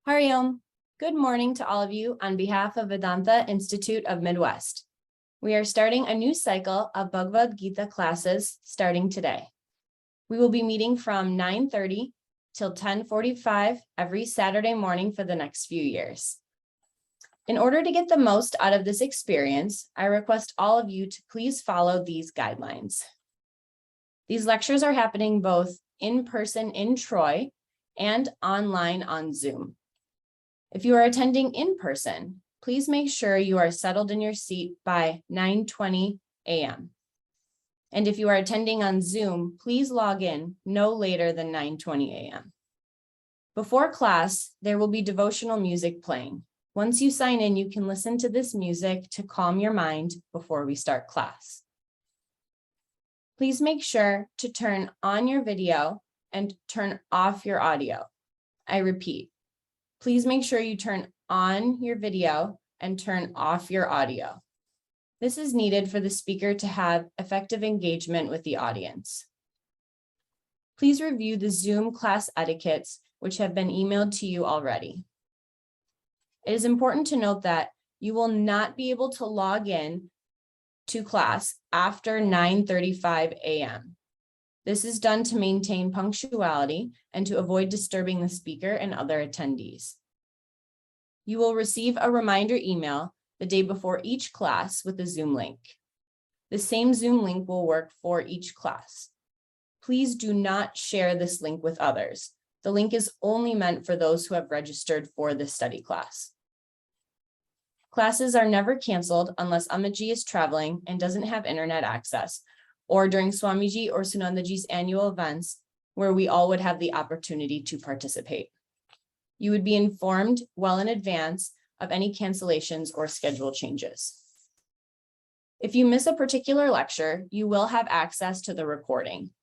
Hari Om. Good morning to all of you on behalf of Vedanta Institute of Midwest. We are starting a new cycle of Bhagavad Gita classes starting today. We will be meeting from 9:30 till 10:45 every Saturday morning for the next few years. In order to get the most out of this experience, I request all of you to please follow these guidelines. These lectures are happening both in person in Troy and online on Zoom. If you are attending in person, please make sure you are settled in your seat by 9:20 a.m. And if you are attending on Zoom, please log in no later than 9:20 a.m. Before class, there will be devotional music playing. Once you sign in, you can listen to this music to calm your mind before we start class. Please make sure to turn on your video and turn off your audio. I repeat, please make sure you turn on your video and turn off your audio. This is needed for the speaker to have effective engagement with the audience. Please review the Zoom class etiquettes, which have been emailed to you already. It is important to note that you will not be able to log in to class after 9:35 a.m. This is done to maintain punctuality and to avoid disturbing the speaker and other attendees. You will receive a reminder email the day before each class with a Zoom link. The same Zoom link will work for each class. Please do not share this link with others. The link is only meant for those who have registered for this study class. Classes are never canceled unless Amaji is traveling and doesn't have internet access, or during Swamiji or Sunandaji's annual events, where we all would have the opportunity to participate. You would be informed well in advance of any cancellations or schedule changes. If you miss a particular lecture, you will have access to the recording.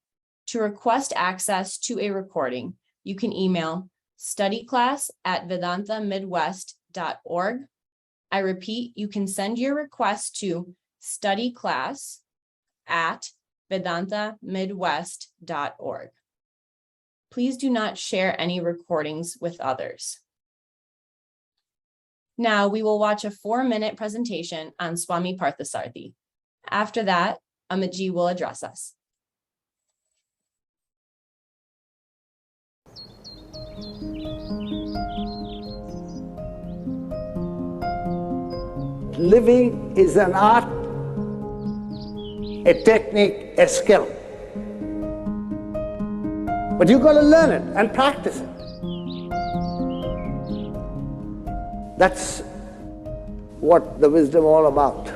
To request access to a recording, you can email studyclass@vedantamidwest.org. I repeat, you can send your request to studyclass@vedantamidwest.org. Please do not share any recordings with others. Now we will watch a 4-minute presentation on Swami Parthasarathy. After that, Amaji will address us. Living is an art, a technique, a skill. But you've got to learn it and practice it. That's what the wisdom all about.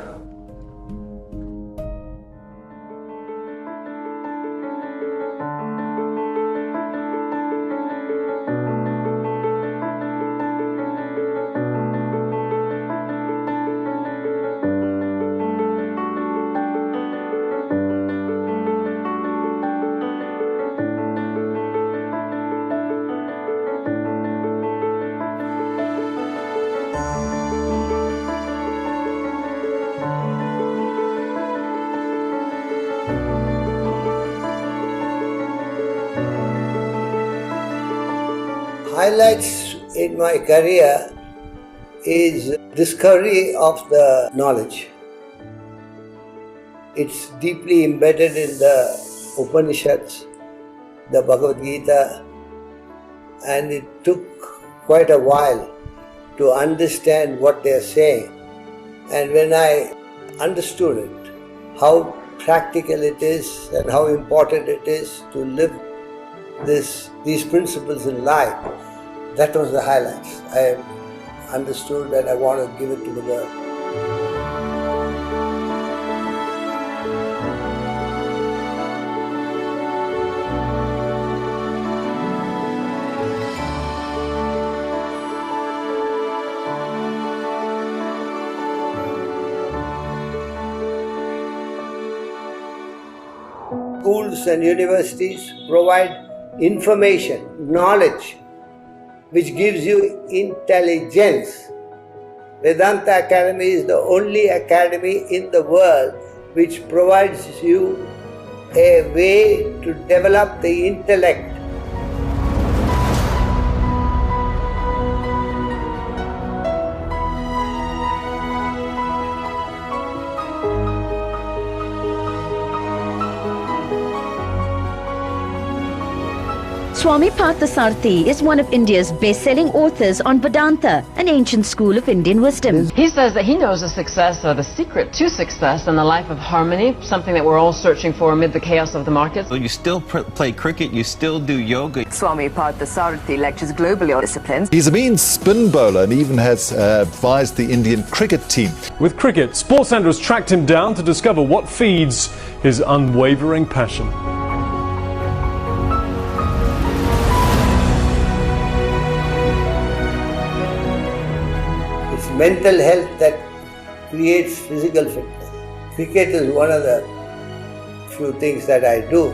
Highlights in my career is discovery of the knowledge. It's deeply embedded in the Upanishads, the Bhagavad Gita, and it took quite a while to understand what they're saying. And when I understood it, how practical it is and how important it is to live these principles in life, that was the highlights. I understood that I want to give it to the world. Schools and universities provide information, knowledge, which gives you intelligence. Vedanta Academy is the only academy in the world which provides you a way to develop the intellect. Swami Parthasarathy is one of India's best-selling authors on Vedanta, an ancient school of Indian wisdom. He says that he knows the success, or the secret to success in the life of harmony, something that we're all searching for amid the chaos of the markets. So you still play cricket, you still do yoga. Swami Parthasarathy lectures globally on disciplines. He's a mean spin bowler and even has advised the Indian cricket team. With cricket, SportsCenter has tracked him down to discover what feeds his unwavering passion. It's mental health that creates physical fitness. Cricket is one of the few things that I do.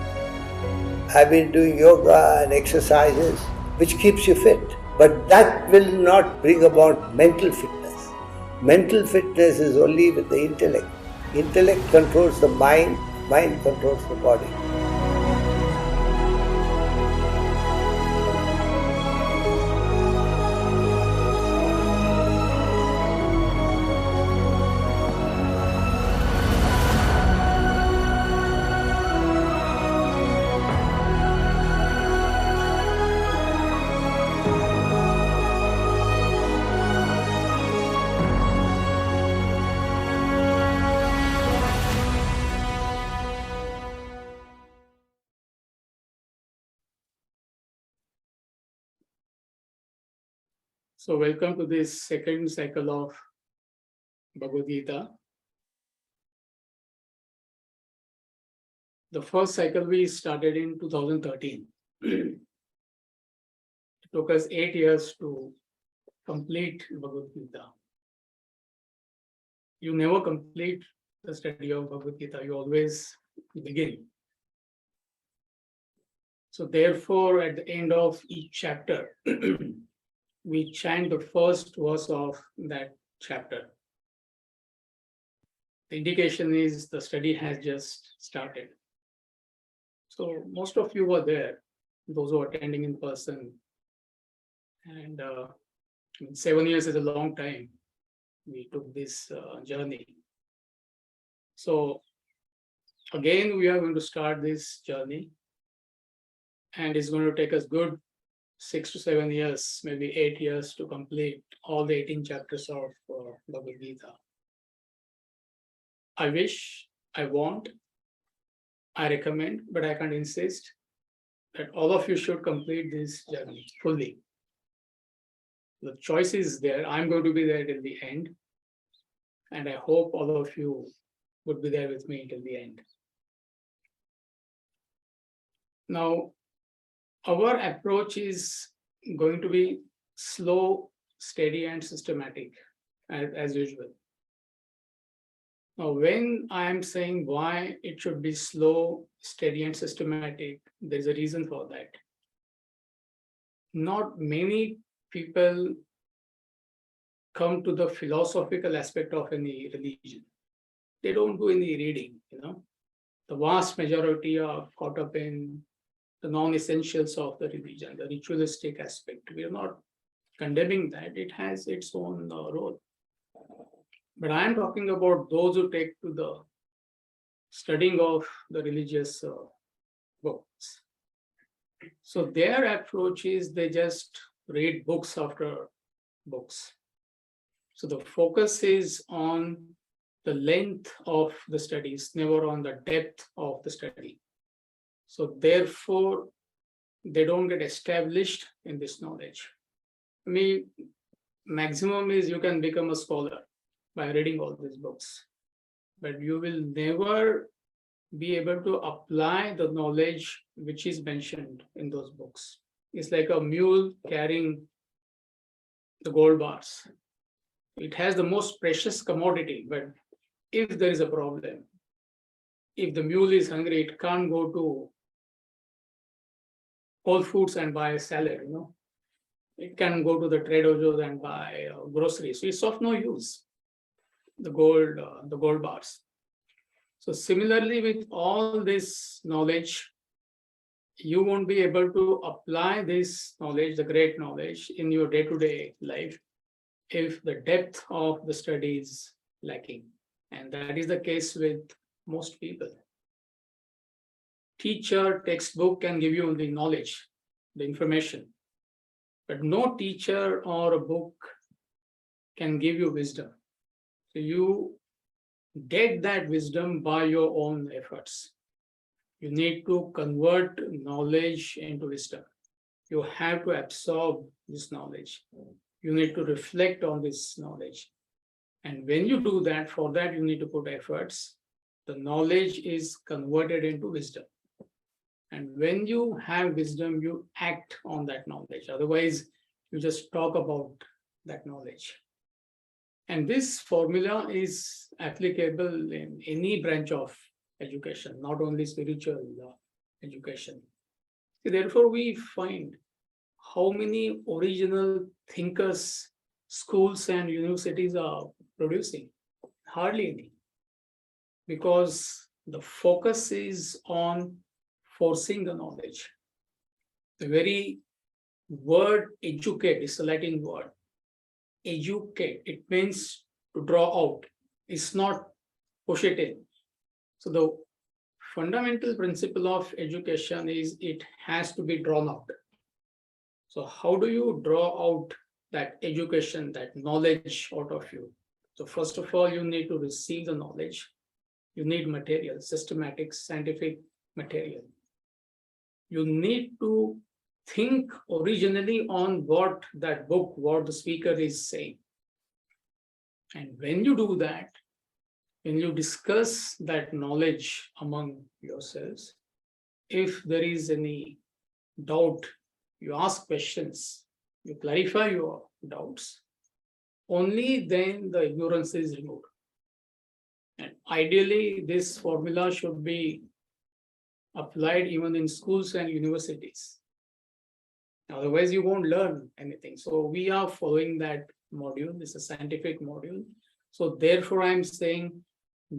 I've been doing yoga and exercises which keeps you fit. But that will not bring about mental fitness. Mental fitness is only with the intellect. Intellect controls the mind, mind controls the body. So welcome to this second cycle of Bhagavad Gita. The first cycle we started in 2013. It took us 8 years to complete Bhagavad Gita. You never complete the study of Bhagavad Gita, you always begin. So therefore, at the end of each chapter, we chant the first verse of that chapter. The indication is the study has just started. So most of you were there, those who are attending in person. And 7 years is a long time. We took this journey. So again, we are going to start this journey. And it's going to take us good 6 to 7 years, maybe 8 years to complete all the 18 chapters of Bhagavad Gita. I wish, I want, I recommend, but I can't insist that all of you should complete this journey fully. The choice is there. I'm going to be there till the end. And I hope all of you would be there with me till the end. Now, our approach is going to be slow, steady, and systematic, as usual. Now, when I am saying why it should be slow, steady, and systematic, there's a reason for that. Not many people come to the philosophical aspect of any religion. They don't do any reading, The vast majority are caught up in the non-essentials of the religion, the ritualistic aspect. We are not condemning that. It has its own role. But I am talking about those who take to the studying of the religious books. So their approach is they just read books after books. So the focus is on the length of the studies, never on the depth of the study. So therefore, they don't get established in this knowledge. Maximum is you can become a scholar by reading all these books, but you will never be able to apply the knowledge which is mentioned in those books. It's like a mule carrying the gold bars. It has the most precious commodity, but if there is a problem, if the mule is hungry, it can't go to Whole Foods and buy a salad, It can go to the Trader Joe's and buy groceries. So it's of no use, the gold bars. So similarly, with all this knowledge, you won't be able to apply this knowledge, the great knowledge, in your day-to-day life if the depth of the study is lacking. And that is the case with most people. Teacher, textbook can give you only knowledge, the information. But no teacher or a book can give you wisdom. So you get that wisdom by your own efforts. You need to convert knowledge into wisdom. You have to absorb this knowledge. You need to reflect on this knowledge. And when you do that, for that you need to put efforts. The knowledge is converted into wisdom. And when you have wisdom, you act on that knowledge. Otherwise, you just talk about that knowledge. And this formula is applicable in any branch of education, not only spiritual education. Therefore, we find how many original thinkers schools and universities are producing. Hardly any. Because the focus is on forcing the knowledge. The very word educate is a Latin word. Educate, it means to draw out. It's not push it in. So the fundamental principle of education is it has to be drawn out. So how do you draw out that education, that knowledge out of you? So first of all, you need to receive the knowledge. You need material, systematic, scientific material. You need to think originally on what that book, what the speaker is saying. And when you do that, when you discuss that knowledge among yourselves, if there is any doubt, you ask questions, you clarify your doubts, only then the ignorance is removed. And ideally, this formula should be applied even in schools and universities. Otherwise, you won't learn anything. So we are following that module. It's a scientific module. So therefore, I'm saying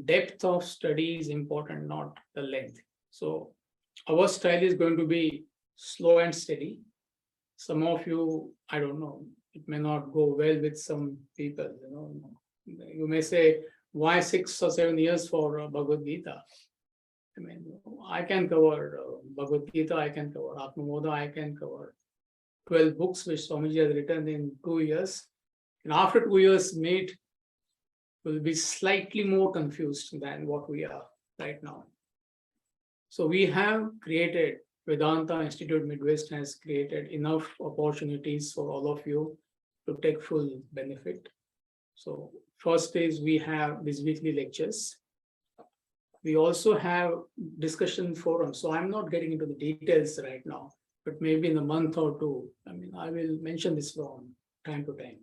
depth of study is important, not the length. So our style is going to be slow and steady. Some of you, I don't know, it may not go well with some people. You may say, why 6 or 7 years for Bhagavad Gita? I mean, I can cover Bhagavad Gita, I can cover Atmamoda, I can cover 12 books which Swamiji has written in 2 years. And after 2 years, mate will be slightly more confused than what we are right now. So we have created, Vedanta Institute Midwest has created enough opportunities for all of you to take full benefit. So first is we have these weekly lectures. We also have discussion forums. So I'm not getting into the details right now, but maybe in a month or two, I will mention this from time to time.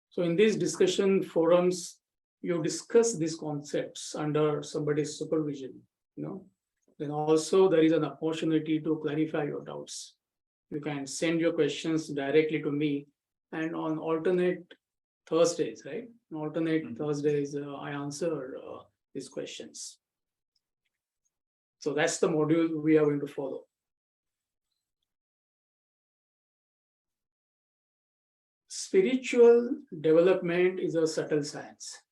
So in these discussion forums, you discuss these concepts under somebody's supervision, Then also there is an opportunity to clarify your doubts. You can send your questions directly to me, and on alternate Thursdays, right? On alternate Thursdays, I answer these questions. So that's the module we are going to follow. Spiritual development is a subtle science.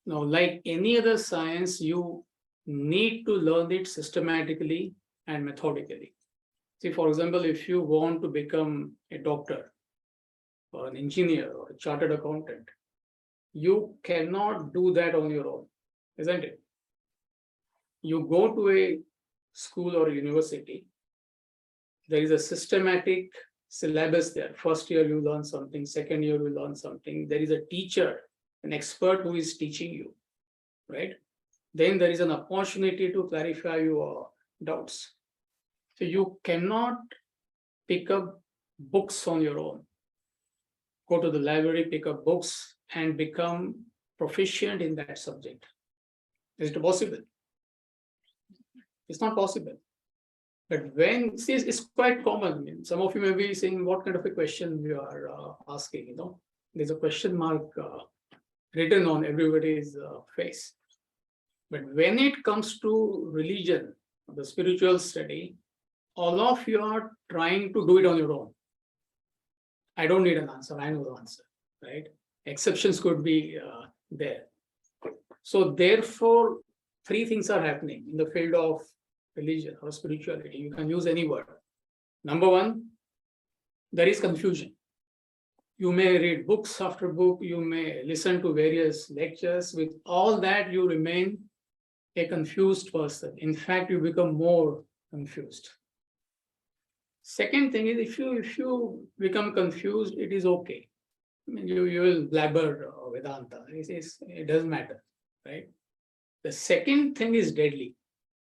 Now, like any other science, you need to learn it systematically and methodically. See, for example, if you want to become a doctor or an engineer or a chartered accountant, you cannot do that on your own, isn't it? You go to a school or university, there is a systematic syllabus there. First year you learn something, second year you learn something. There is a teacher, an expert who is teaching you, right? Then there is an opportunity to clarify your doubts. So you cannot pick up books on your own. Go to the library, pick up books, and become proficient in that subject. Is it possible? It's not possible. But when, see, it's quite common. Some of you may be saying, what kind of a question you are asking, There's a question mark written on everybody's face. But when it comes to religion, the spiritual study, all of you are trying to do it on your own. I don't need an answer, I know the answer, right? Exceptions could be there. So therefore, 3 things are happening in the field of religion or spirituality. You can use any word. Number one, there is confusion. You may read books after book, you may listen to various lectures. With all that, you remain a confused person. In fact, you become more confused. Second thing is, if you become confused, it is okay. I mean, you will blabber Vedanta. It doesn't matter, right? The second thing is deadly.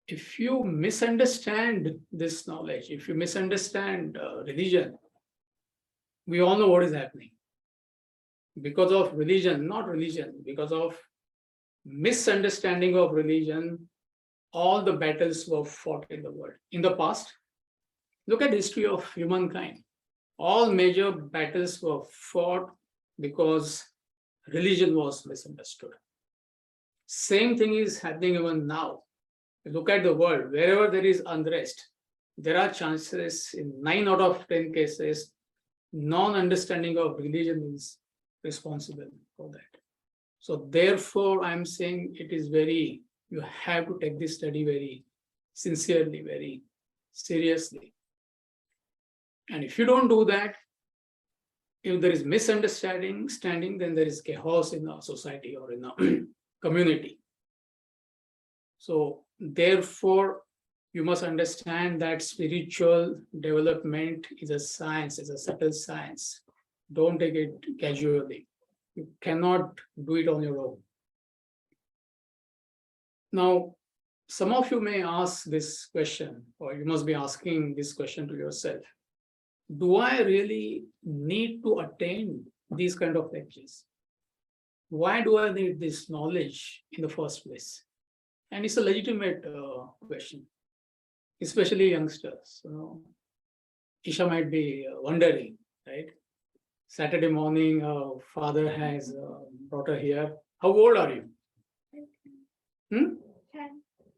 If you misunderstand this knowledge, if you misunderstand religion, we all know what is happening. Because of religion, not religion, because of misunderstanding of religion, all the battles were fought in the world. In the past, look at the history of humankind. All major battles were fought because religion was misunderstood. Same thing is happening even now. Look at the world, wherever there is unrest, there are chances in 9 out of 10 cases, non-understanding of religion is responsible for that. So therefore, I'm saying it is you have to take this study very sincerely, very seriously. And if you don't do that, if there is misunderstanding, then there is chaos in our society or in our community. So therefore, you must understand that spiritual development is a science, is a subtle science. Don't take it casually. You cannot do it on your own. Now, some of you may ask this question, or you must be asking this question to yourself. Do I really need to attend these kind of lectures? Why do I need this knowledge in the first place? And it's a legitimate question, especially youngsters. Isha might be wondering, right? Saturday morning, father has brought her here. How old are you? 10.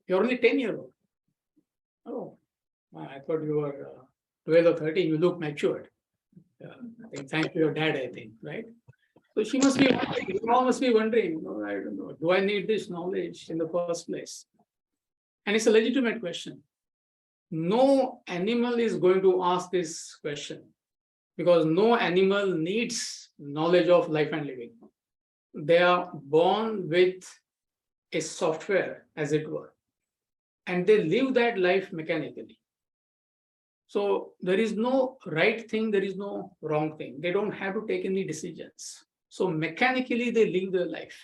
You're only 10-year-old. Oh, I thought you were 12 or 13. You look matured. I think thanks to your dad, I think, right? So she must be wondering, you all must be wondering, I don't know, do I need this knowledge in the first place? And it's a legitimate question. No animal is going to ask this question because no animal needs knowledge of life and living. They are born with a software, as it were, and they live that life mechanically. So there is no right thing, there is no wrong thing. They don't have to take any decisions. So mechanically, they live their life.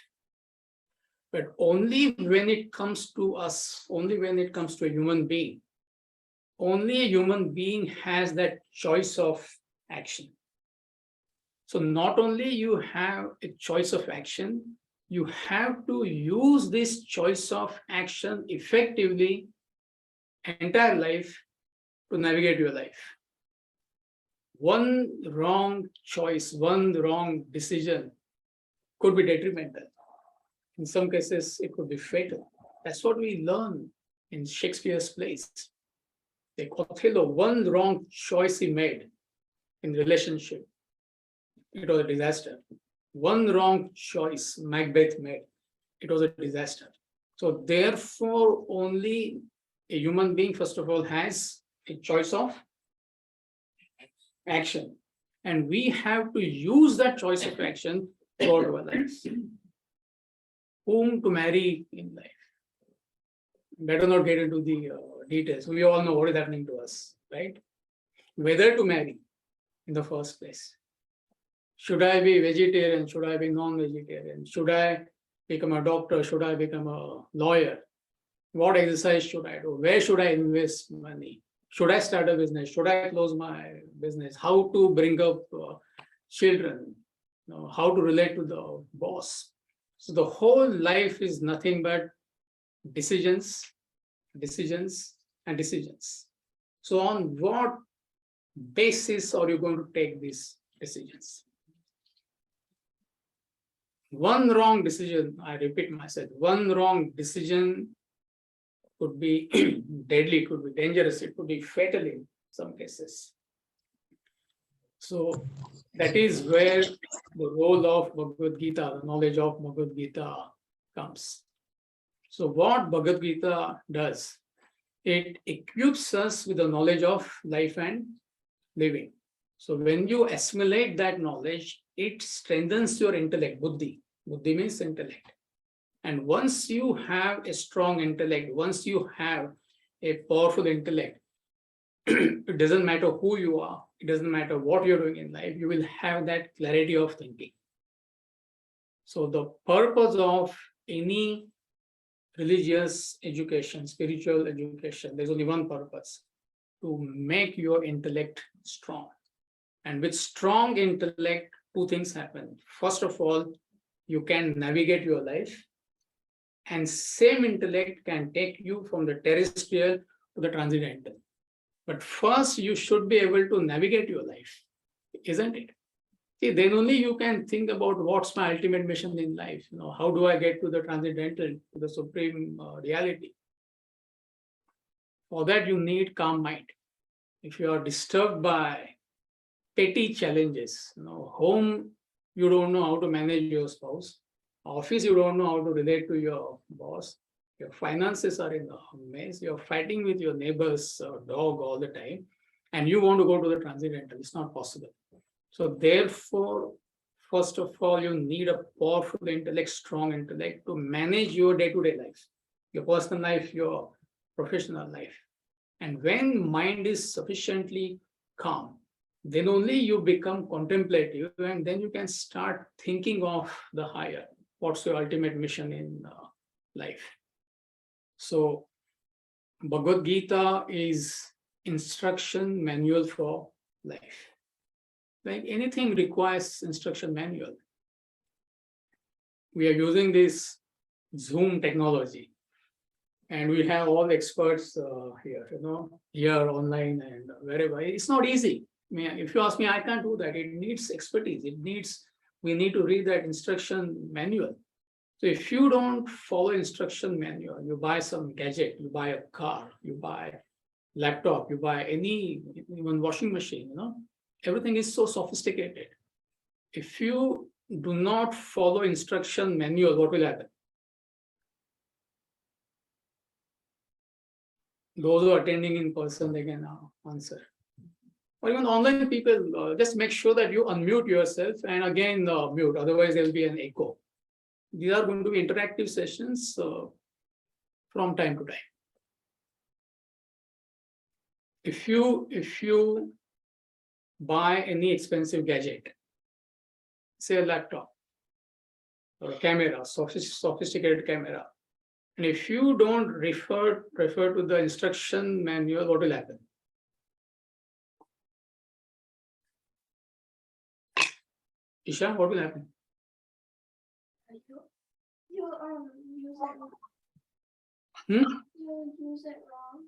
But only when it comes to us, only when it comes to a human being, only a human being has that choice of action. So not only you have a choice of action, you have to use this choice of action effectively entire life to navigate your life. One wrong choice, one wrong decision could be detrimental. In some cases, it could be fatal. That's what we learn in Shakespeare's plays. Like Othello, one wrong choice he made in relationship, it was a disaster. One wrong choice Macbeth made, it was a disaster. So therefore, only a human being, first of all, has a choice of action. And we have to use that choice of action throughout our lives. Whom to marry in life. Better not get into the details. We all know what is happening to us, right? Whether to marry in the first place. Should I be vegetarian? Should I be non-vegetarian? Should I become a doctor? Should I become a lawyer? What exercise should I do? Where should I invest money? Should I start a business? Should I close my business? How to bring up children? How to relate to the boss? So the whole life is nothing but decisions, decisions, and decisions. So on what basis are you going to take these decisions? One wrong decision, I repeat myself, one wrong decision could be deadly, could be dangerous, it could be fatal in some cases. So that is where the role of Bhagavad Gita, the knowledge of Bhagavad Gita comes. So what Bhagavad Gita does, It equips us with the knowledge of life and living. So when you assimilate that knowledge, it strengthens your intellect, buddhi. Buddhi means intellect. And once you have a strong intellect, once you have a powerful intellect, it doesn't matter who you are, it doesn't matter what you're doing in life, you will have that clarity of thinking. So the purpose of any religious education, spiritual education, there's only one purpose: to make your intellect strong. And with strong intellect, two things happen. First of all, you can navigate your life, and same intellect can take you from the terrestrial to the transcendental. But first, you should be able to navigate your life, isn't it? See, then only you can think about what's my ultimate mission in life. How do I get to the transcendental, to the supreme reality? For that, you need calm mind. If you are disturbed by petty challenges, home, you don't know how to manage your spouse. Office, you don't know how to relate to your boss. Your finances are in a mess. You're fighting with your neighbor's dog all the time, and you want to go to the transcendental. It's not possible. So therefore, first of all, you need a powerful intellect, strong intellect to manage your day-to-day life, your personal life, your professional life. And when mind is sufficiently calm, then only you become contemplative, and then you can start thinking of the higher. What's your ultimate mission in life? So Bhagavad Gita is instruction manual for life. Like anything requires instruction manual. We are using this Zoom technology, and we have all experts here, here online and wherever. It's not easy. I mean, if you ask me, I can't do that. It needs expertise. We need to read that instruction manual. So if you don't follow instruction manual, you buy some gadget, you buy a car, you buy laptop, you buy even washing machine, everything is so sophisticated. If you do not follow instruction manual, what will happen? Those who are attending in person, they can answer. Or even online people, just make sure that you unmute yourself and again mute, otherwise there will be an echo. These are going to be interactive sessions from time to time. If you buy any expensive gadget, say a laptop or a camera, sophisticated camera, and if you don't refer to the instruction manual, what will happen? Isha, what will happen? You use it wrong. You use it wrong.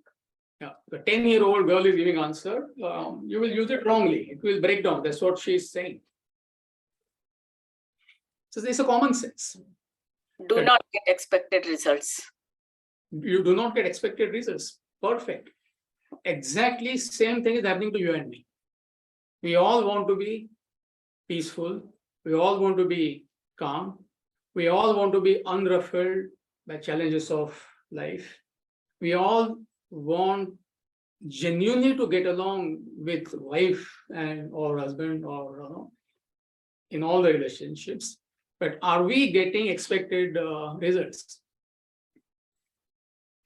Yeah, the 10-year-old girl is giving answer. You will use it wrongly. It will break down. That's what she is saying. So it's a common sense. Do not get expected results. You do not get expected results. Perfect. Exactly same thing is happening to you and me. We all want to be peaceful. We all want to be calm. We all want to be unruffled by challenges of life. We all want genuinely to get along with wife and or husband or in all the relationships. But are we getting expected results?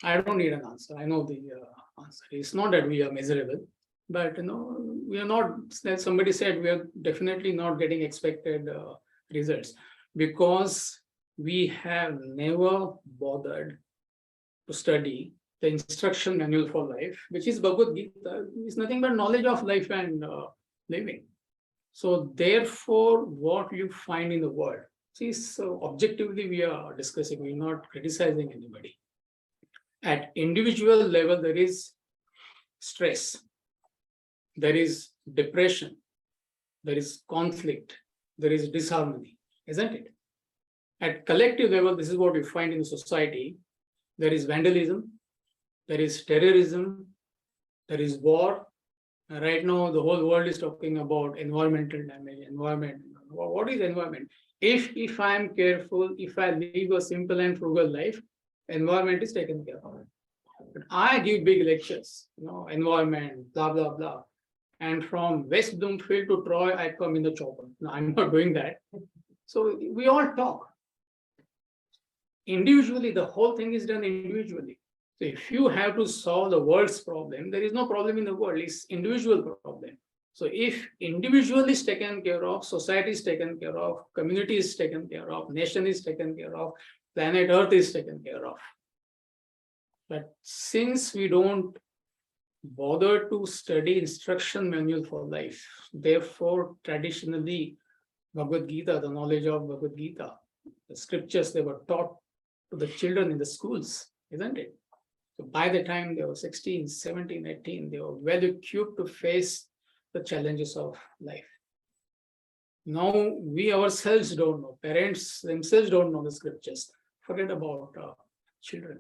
I don't need an answer. I know the answer. It's not that we are miserable, but we are not, as somebody said, we are definitely not getting expected results because we have never bothered to study the instruction manual for life, which is Bhagavad Gita. It's nothing but knowledge of life and living. So therefore, what you find in the world, see, so objectively we are discussing, we're not criticizing anybody. At individual level, there is stress, there is depression, there is conflict, there is disharmony, isn't it? At collective level, this is what we find in society. There is vandalism, there is terrorism, there is war. And right now, the whole world is talking about environmental damage, environment. What is environment? If I am careful, if I live a simple and frugal life, environment is taken care of. But I give big lectures, environment, blah, blah, blah. And from West Bloomfield to Troy, I come in the chopper. No, I'm not doing that. So we all talk. Individually, the whole thing is done individually. So if you have to solve the world's problem, there is no problem in the world, it's individual problem. So if individual is taken care of, society is taken care of, community is taken care of, nation is taken care of, planet Earth is taken care of. But since we don't bother to study instruction manual for life, therefore traditionally Bhagavad Gita, the knowledge of Bhagavad Gita, the scriptures, they were taught to the children in the schools, isn't it? So by the time they were 16, 17, 18, they were well equipped to face the challenges of life. Now we ourselves don't know, parents themselves don't know the scriptures. Forget about children.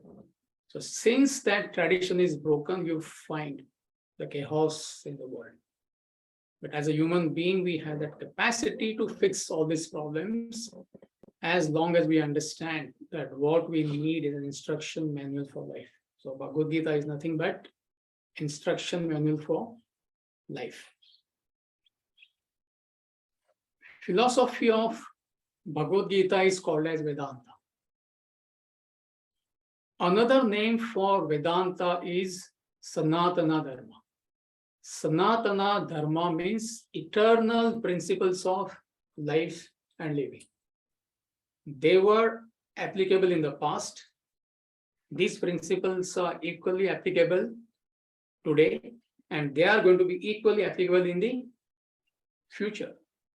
So since that tradition is broken, you find the chaos in the world. But as a human being, we have that capacity to fix all these problems as long as we understand that what we need is an instruction manual for life. So Bhagavad Gita is nothing but instruction manual for life. Philosophy of Bhagavad Gita is called as Vedanta. Another name for Vedanta is Sanatana Dharma. Sanatana Dharma means eternal principles of life and living. They were applicable in the past. These principles are equally applicable today, and they are going to be equally applicable in the future.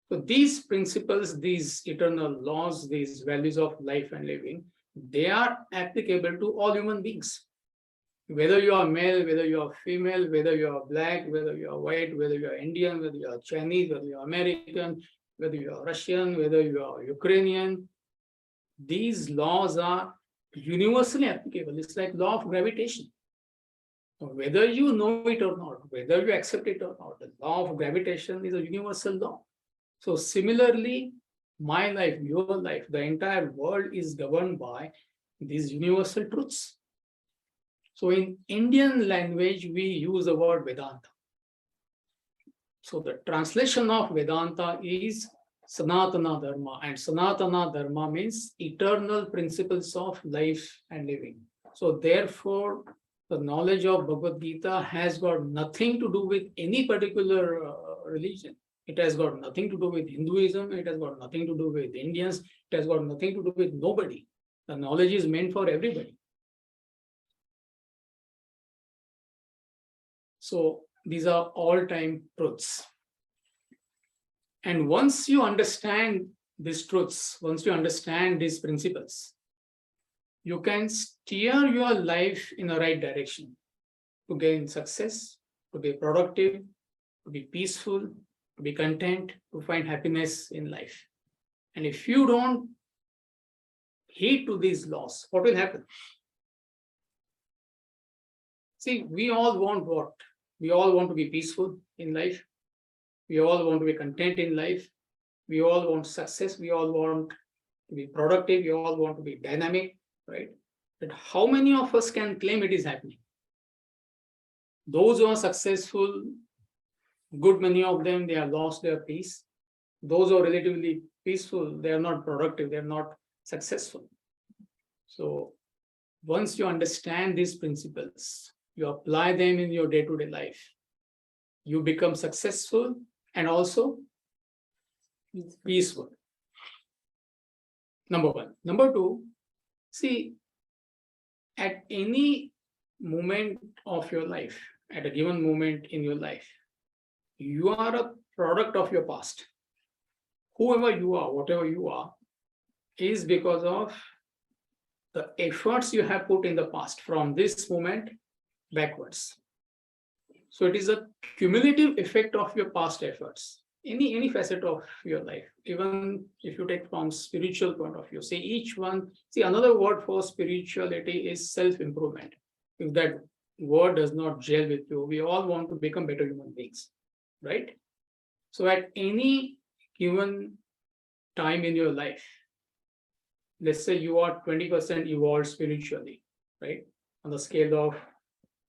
So these principles, these eternal laws, these values of life and living, they are applicable to all human beings. Whether you are male, whether you are female, whether you are black, whether you are white, whether you are Indian, whether you are Chinese, whether you are American, whether you are Russian, whether you are Ukrainian, these laws are universally applicable. It's like law of gravitation. So whether you know it or not, whether you accept it or not, the law of gravitation is a universal law. So similarly, my life, your life, the entire world is governed by these universal truths. So in Indian language, we use the word Vedanta. So the translation of Vedanta is Sanatana Dharma, and Sanatana Dharma means eternal principles of life and living. So therefore, the knowledge of Bhagavad Gita has got nothing to do with any particular religion. It has got nothing to do with Hinduism. It has got nothing to do with Indians. It has got nothing to do with nobody. The knowledge is meant for everybody. So these are all-time truths. And once you understand these truths, once you understand these principles, you can steer your life in the right direction to gain success, to be productive, to be peaceful, to be content, to find happiness in life. And if you don't heed to these laws, what will happen? See, we all want what? We all want to be peaceful in life. We all want to be content in life. We all want success. We all want to be productive. We all want to be dynamic, right? But how many of us can claim it is happening? Those who are successful, good many of them, they have lost their peace. Those who are relatively peaceful, they are not productive, they are not successful. So once you understand these principles, you apply them in your day-to-day life, you become successful and also peaceful. Number one. Number two, see, at any moment of your life, at a given moment in your life, you are a product of your past. Whoever you are, whatever you are, is because of the efforts you have put in the past from this moment backwards. So it is a cumulative effect of your past efforts, any facet of your life. Even if you take from spiritual point of view, say each one, see, another word for spirituality is self-improvement. If that word does not gel with you, we all want to become better human beings, right? So at any given time in your life, let's say you are 20% evolved spiritually, right? On the scale of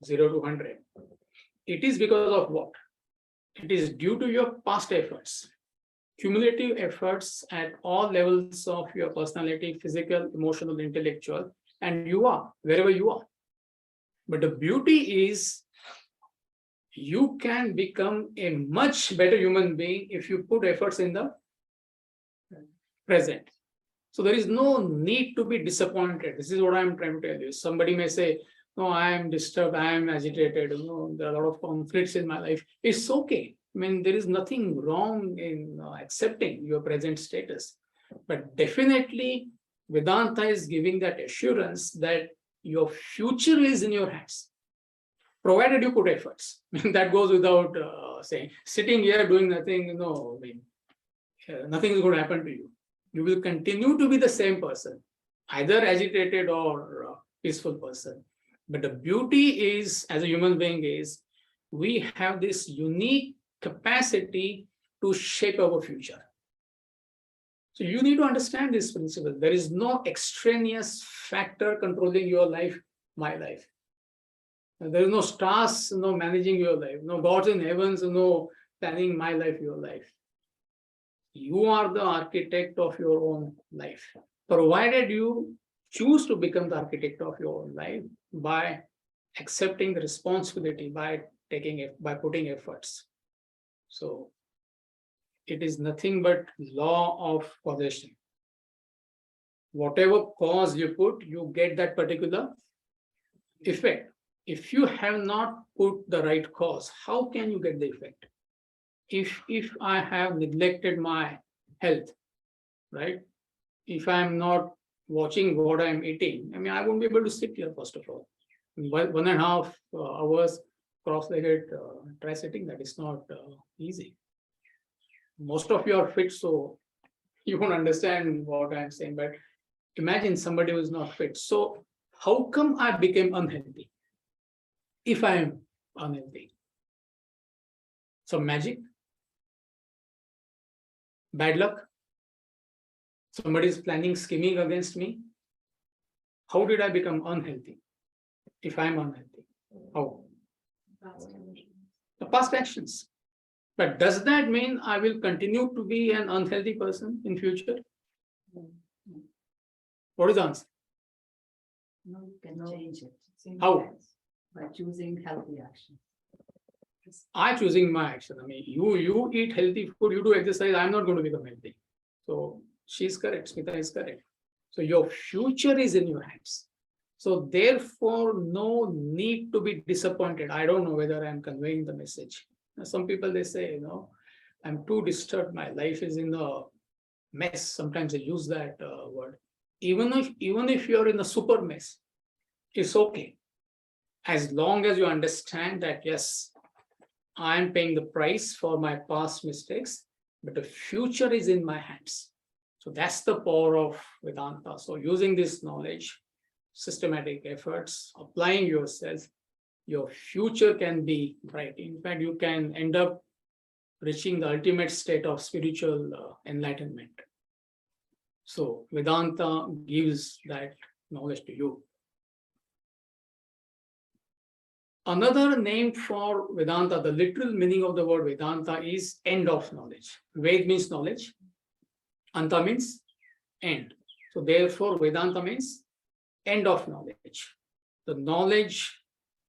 0 to 100. It is because of what? It is due to your past efforts, cumulative efforts at all levels of your personality, physical, emotional, intellectual, and you are wherever you are. But the beauty is you can become a much better human being if you put efforts in the present. So there is no need to be disappointed. This is what I'm trying to tell you. Somebody may say, no, I am disturbed, I am agitated, there are a lot of conflicts in my life. It's okay. I mean, there is nothing wrong in accepting your present status. But definitely, Vedanta is giving that assurance that your future is in your hands, provided you put efforts. That goes without saying. Sitting here doing nothing, nothing is going to happen to you. You will continue to be the same person, either agitated or peaceful person. But the beauty is, as a human being, is we have this unique capacity to shape our future. So you need to understand this principle. There is no extraneous factor controlling your life, my life. There is no stars, no managing your life, no gods in heavens, no planning my life, your life. You are the architect of your own life, provided you choose to become the architect of your own life by accepting the responsibility, by putting efforts. So it is nothing but law of causation. Whatever cause you put, you get that particular effect. If you have not put the right cause, how can you get the effect? If I have neglected my health, right? If I'm not watching what I'm eating, I won't be able to sit here, first of all. 1.5 hours cross-legged try sitting, that is not easy. Most of you are fit, so you won't understand what I'm saying, but imagine somebody who is not fit. So how come I became unhealthy? If I am unhealthy, some magic, bad luck, somebody is planning, scheming against me. How did I become unhealthy? If I'm unhealthy, how? The past actions. But does that mean I will continue to be an unhealthy person in future? What is the answer? No, you can change it. How? By choosing healthy action. I choosing my action. You eat healthy food, you do exercise, I'm not going to become healthy. So she's correct, Smita is correct. So your future is in your hands. So therefore, no need to be disappointed. I don't know whether I'm conveying the message. Now, some people, they say, I'm too disturbed. My life is in a mess. Sometimes they use that word. Even if you're in a super mess, it's okay. As long as you understand that, yes, I'm paying the price for my past mistakes, but the future is in my hands. So that's the power of Vedanta. So using this knowledge, systematic efforts, applying yourself, your future can be bright. In fact, you can end up reaching the ultimate state of spiritual enlightenment. So Vedanta gives that knowledge to you. Another name for Vedanta, the literal meaning of the word Vedanta is end of knowledge. Ved means knowledge. Anta means end. So therefore, Vedanta means end of knowledge. The knowledge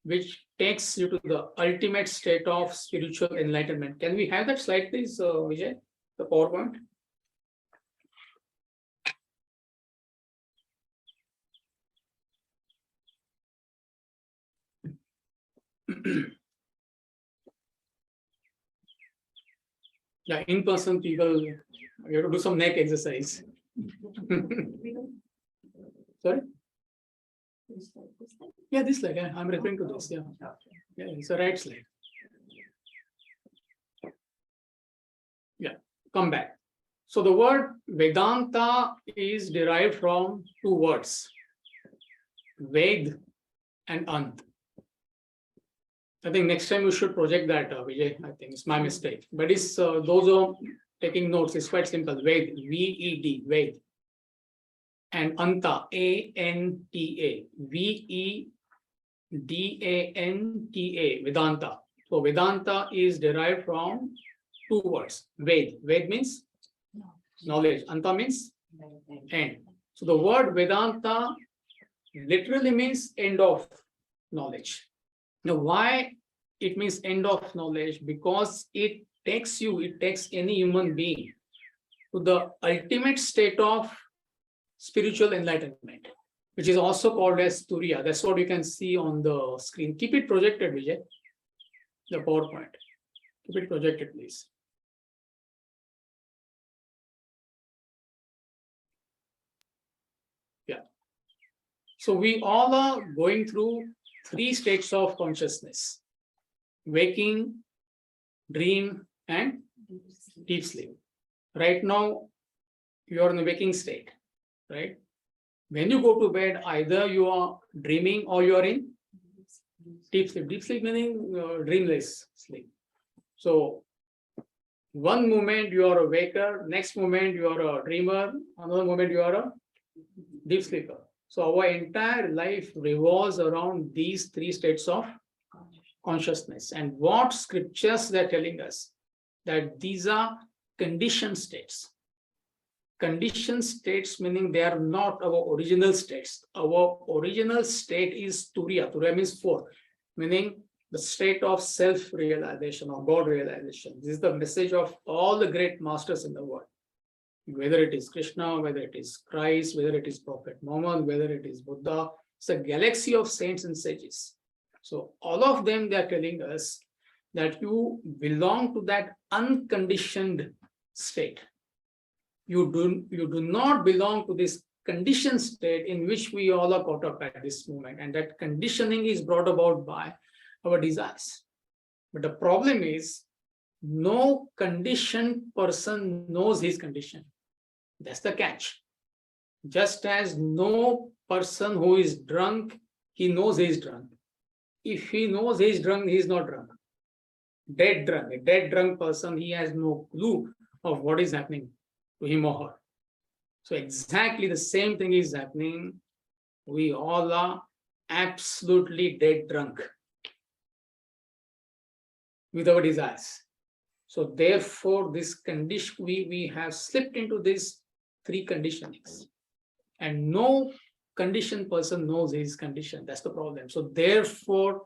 which takes you to the ultimate state of spiritual enlightenment. Can we have that slide, please, Vijay? The PowerPoint. Yeah, in person people, you have to do some neck exercise. Sorry? Yeah, this slide. I'm referring to this. Yeah, it's a right slide. Yeah, come back. So the word Vedanta is derived from two words, Ved and Ant. I think next time we should project that, Vijay. I think it's my mistake. But it's those who are taking notes, it's quite simple. Ved, V-E-D, Ved. And Anta, A-N-T-A, V-E Danta, Vedanta. So Vedanta is derived from two words. Ved means knowledge. Anta means end. So the word Vedanta literally means end of knowledge. Now, why it means end of knowledge? Because it takes any human being to the ultimate state of spiritual enlightenment, which is also called as Turiya. That's what you can see on the screen. Keep it projected, Vijay. The PowerPoint. Keep it projected, please. Yeah. So we all are going through three states of consciousness: waking, dream, and deep sleep. Right now, you are in the waking state, right? When you go to bed, either you are dreaming or you are in deep sleep. Deep sleep meaning dreamless sleep. So one moment you are a waker, next moment you are a dreamer, another moment you are a deep sleeper. So our entire life revolves around these three states of consciousness. And what scriptures they're telling us, that these are conditioned states. Conditioned states meaning they are not our original states. Our original state is Turiya. Turiya means four, meaning the state of self-realization or God realization. This is the message of all the great masters in the world. Whether it is Krishna, whether it is Christ, whether it is Prophet Muhammad, whether it is Buddha, it's a galaxy of saints and sages. So all of them, they are telling us that you belong to that unconditioned state. You do not belong to this conditioned state in which we all are caught up at this moment. And that conditioning is brought about by our desires. But the problem is, no conditioned person knows his condition. That's the catch. Just as no person who is drunk, he knows he is drunk. If he knows he is drunk, he is not drunk. Dead drunk. A dead drunk person, he has no clue of what is happening to him or her. So exactly the same thing is happening. We all are absolutely dead drunk with our desires. So therefore, this condition, we have slipped into these three conditionings. And no conditioned person knows his condition. That's the problem. So therefore,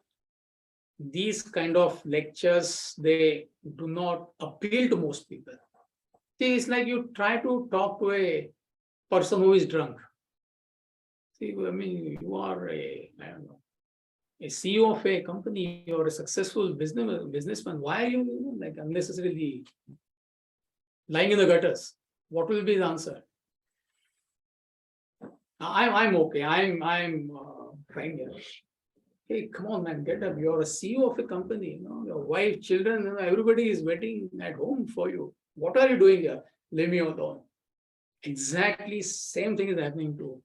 these kind of lectures, they do not appeal to most people. See, it's like you try to talk to a person who is drunk. See, I mean, you are a CEO of a company or a successful businessman. Why are you like unnecessarily lying in the gutters? What will be the answer? I'm okay. I'm trying here. Hey, come on, man, get up. You're a CEO of a company. You know, your wife, children, everybody is waiting at home for you. What are you doing here? Leave me alone. Exactly same thing is happening to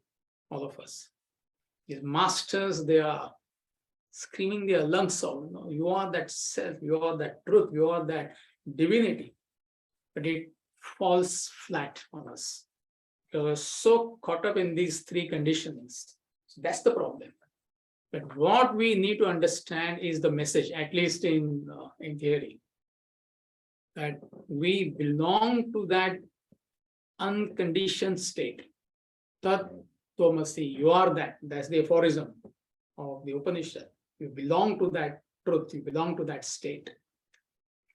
all of us. These masters, they are screaming their lungs out. You know, you are that self, you are that truth, you are that divinity. But it falls flat on us. You're so caught up in these three conditionings. So that's the problem. But what we need to understand is the message, at least in theory, that we belong to that unconditioned state. Tat Tvamasi, you are that. That's the aphorism of the Upanishad. You belong to that truth, you belong to that state.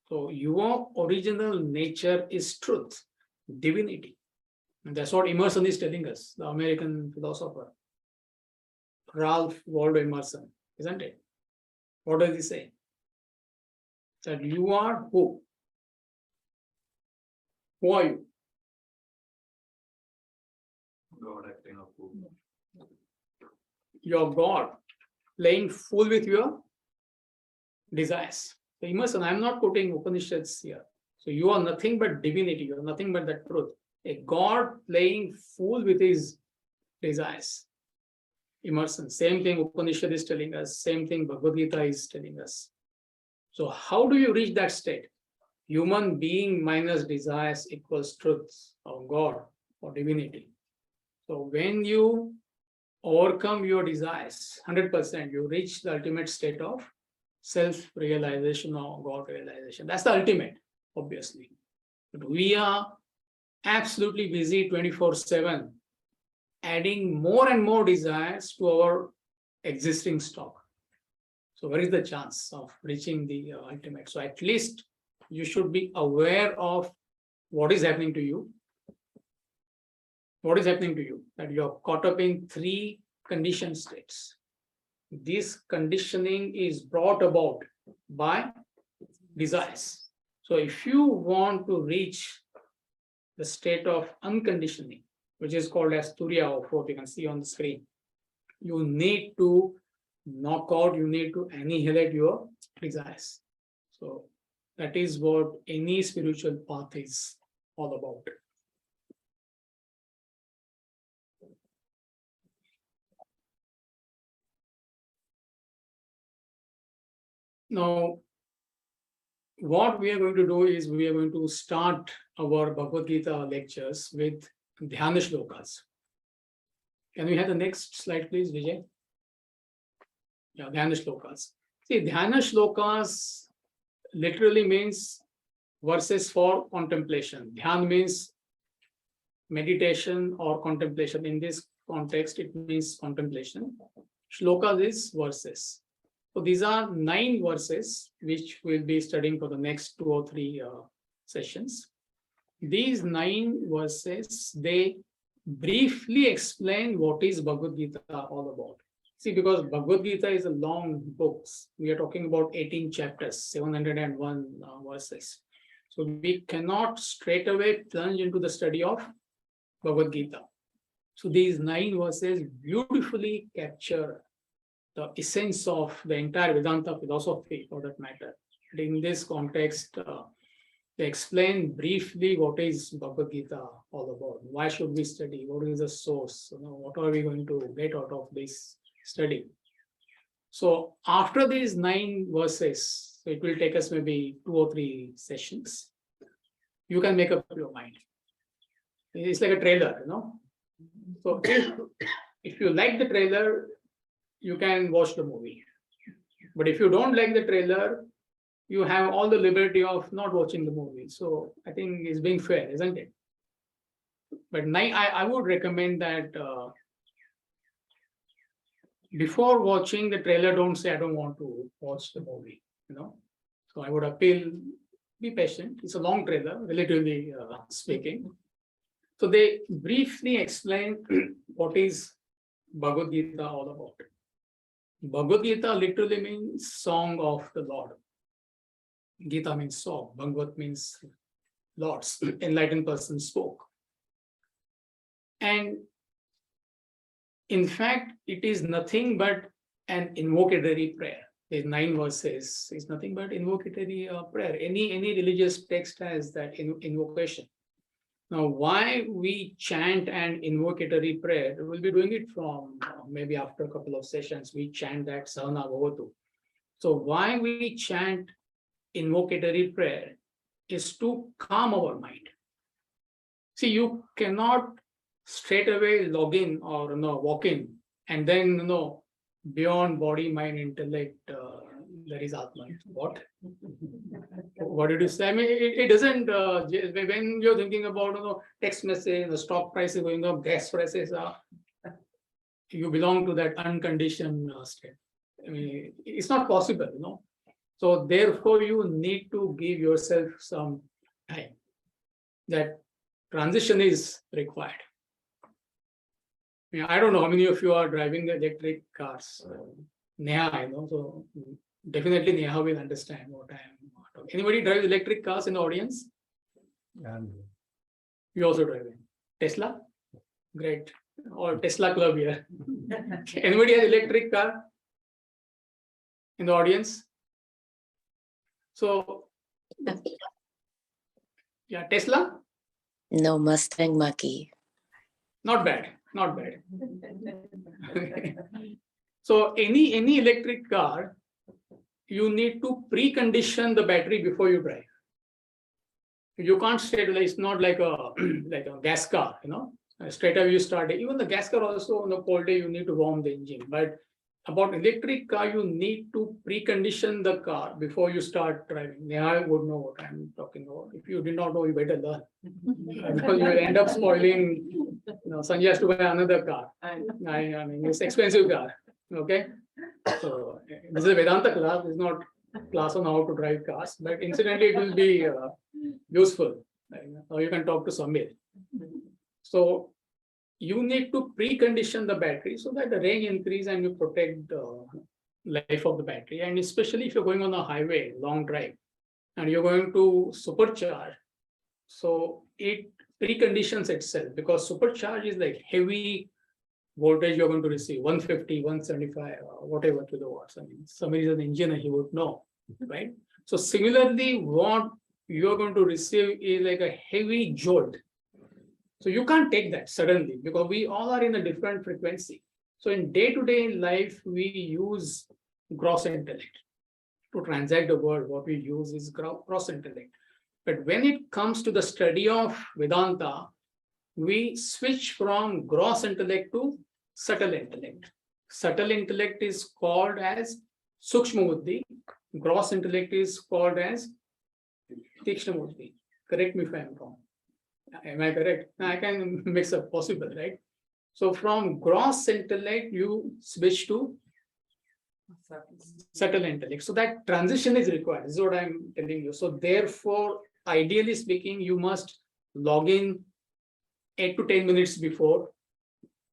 So your original nature is truth, divinity. And that's what Emerson is telling us, the American philosopher, Ralph Waldo Emerson, isn't it? What does he say? That you are who? Who are you? God acting up. Your God playing fool with your desires. So Emerson, I'm not quoting Upanishads here. So you are nothing but divinity. You are nothing but the truth. A God playing fool with his desires. Emerson, same thing Upanishad is telling us, same thing Bhagavad Gita is telling us. So how do you reach that state? Human being minus desires equals truth or God or divinity. So when you overcome your desires 100%, you reach the ultimate state of self-realization or God realization. That's the ultimate, obviously. But we are absolutely busy 24/7, adding more and more desires to our existing stock. So where is the chance of reaching the ultimate? So at least you should be aware of what is happening to you. What is happening to you? That you are caught up in 3 conditioned states. This conditioning is brought about by desires. So if you want to reach the state of unconditioning, which is called as Turiya or 4th, you can see on the screen, you need to knock out, you need to annihilate your desires. So that is what any spiritual path is all about. Now, what we are going to do is we are going to start our Bhagavad Gita lectures with Dhyana Slokas. Can we have the next slide, please, Vijay? Yeah, Dhyana Slokas. See, Dhyana Slokas literally means verses for contemplation. Dhyan means meditation or contemplation. In this context, it means contemplation. Shlokas is verses. So these are 9 verses which we'll be studying for the next 2 or 3 sessions. These 9 verses, they briefly explain what is Bhagavad Gita all about. See, because Bhagavad Gita is a long book. We are talking about 18 chapters, 701 verses. So we cannot straight away plunge into the study of Bhagavad Gita. So these 9 verses beautifully capture the essence of the entire Vedanta philosophy, for that matter. But in this context, they explain briefly what is Bhagavad Gita all about. Why should we study? What is the source? What are we going to get out of this study? So after these 9 verses, so it will take us maybe 2 or 3 sessions, you can make up your mind. It's like a trailer, So if you like the trailer, you can watch the movie. But if you don't like the trailer, you have all the liberty of not watching the movie. So I think it's being fair, isn't it? But I would recommend that before watching the trailer, don't say, I don't want to watch the movie, So I would appeal, be patient. It's a long trailer, relatively speaking. So they briefly explain what is Bhagavad Gita all about. Bhagavad Gita literally means song of the Lord. Gita means song. Bhagavad means Lord's. Enlightened person spoke. And in fact, it is nothing but an invocatory prayer. These 9 verses is nothing but invocatory prayer. Any religious text has that invocation. Now, why we chant an invocatory prayer? We'll be doing it from maybe after a couple of sessions. We chant that Sahana Bhavatu. So why we chant invocatory prayer is to calm our mind. See, you cannot straight away log in or walk in and then beyond body, mind, intellect, there is Atman. What? What did you say? I mean, it doesn't, when you're thinking about text message, the stock price is going up, gas prices are, you belong to that unconditioned state. I mean, it's not possible, So therefore, you need to give yourself some time. That transition is required. I don't know how many of you are driving the electric cars. Neha, I know, so definitely Neha will understand what I am talking. Anybody drive electric cars in the audience? You also driving Tesla? Great. Or Tesla club here. Anybody has electric car in the audience? So, yeah, Tesla? No, Mustang Mach-E. Not bad, not bad. So any electric car, you need to precondition the battery before you drive. You can't say it's not like a gas car, Straight away you start. Even the gas car also on a cold day you need to warm the engine. But about electric car, you need to precondition the car before you start driving. I would know what I'm talking about. If you did not know, you better learn. Because you will end up spoiling. Sanjay has to buy another car. I mean, it's expensive car. Okay. So this is a Vedanta class. It's not class on how to drive cars, but incidentally, it will be useful. Now you can talk to Swami. So you need to precondition the battery so that the range increase and you protect the life of the battery. And especially if you're going on a highway, long drive, and you're going to supercharge, so it preconditions itself, because supercharge is like heavy voltage you're going to receive, 150, 175, whatever kilowatts. I mean, somebody is an engineer, he would know, right? So similarly, what you're going to receive is like a heavy jolt. So you can't take that suddenly, because we all are in a different frequency. So in day-to-day life, we use gross intellect. To transact the world, what we use is gross intellect. But when it comes to the study of Vedanta, we switch from gross intellect to subtle intellect. Subtle intellect is called as Sukshma Buddhi. Gross intellect is called as Tikshna Buddhi. Correct me if I am wrong. Am I correct? I can mix up, possible, right? So from gross intellect, you switch to subtle intellect. So that transition is required. This is what I'm telling you. So therefore, ideally speaking, you must log in 8 to 10 minutes before.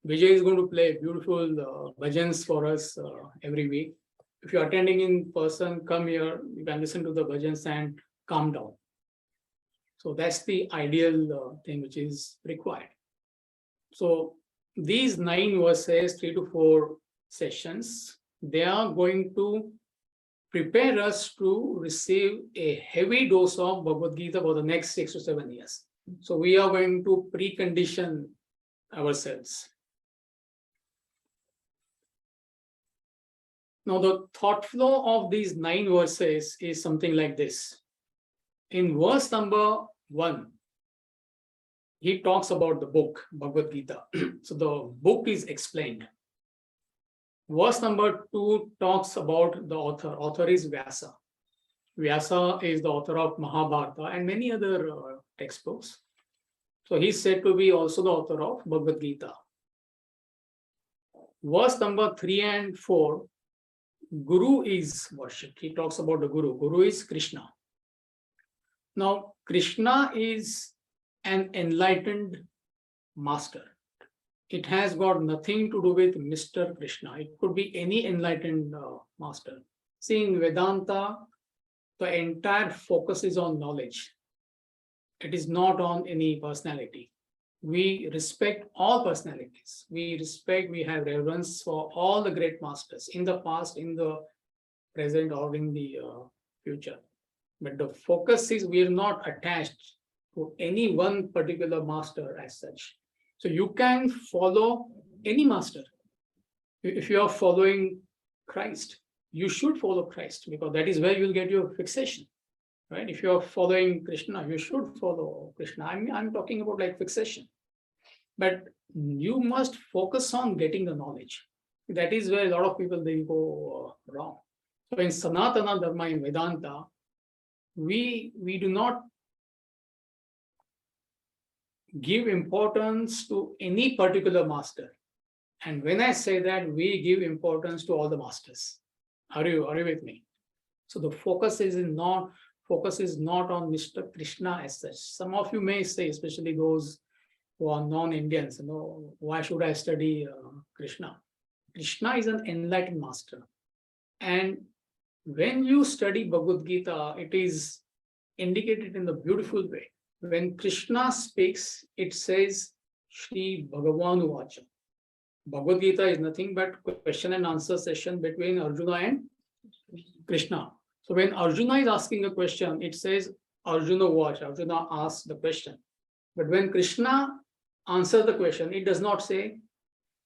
Vijay is going to play beautiful bhajans for us every week. If you're attending in person, come here. You can listen to the bhajans and calm down. So that's the ideal thing which is required. So these 9 verses, 3 to 4 sessions, they are going to prepare us to receive a heavy dose of Bhagavad Gita for the next 6 to 7 years. So we are going to precondition ourselves. Now the thought flow of these 9 verses is something like this. In verse number 1, he talks about the book, Bhagavad Gita. So the book is explained. Verse number 2 talks about the author. Author is Vyasa. Vyasa is the author of Mahabharata and many other textbooks. So he's said to be also the author of Bhagavad Gita. Verse number 3 and 4, Guru is worshipped. He talks about the Guru. Guru is Krishna. Now, Krishna is an enlightened master. It has got nothing to do with Mr. Krishna. It could be any enlightened master. See, in Vedanta, the entire focus is on knowledge. It is not on any personality. We respect all personalities. We have reverence for all the great masters in the past, in the present, or in the future. But the focus is we are not attached to any one particular master as such. So you can follow any master. If you are following Christ, you should follow Christ, because that is where you will get your fixation. Right? If you are following Krishna, you should follow Krishna. I'm talking about like fixation. But you must focus on getting the knowledge. That is where a lot of people, they go wrong. So in Sanatana Dharma, in Vedanta, we do not give importance to any particular master. And when I say that, we give importance to all the masters. Are you with me? So the focus is not on Mr. Krishna as such. Some of you may say, especially those who are non-Indians, why should I study Krishna? Krishna is an enlightened master. And when you study Bhagavad Gita, it is indicated in a beautiful way. When Krishna speaks, it says, Shri Bhagavan Vacha. Bhagavad Gita is nothing but question and answer session between Arjuna and Krishna. So when Arjuna is asking a question, it says Arjuna Vacha. Arjuna asks the question. But when Krishna answers the question, it does not say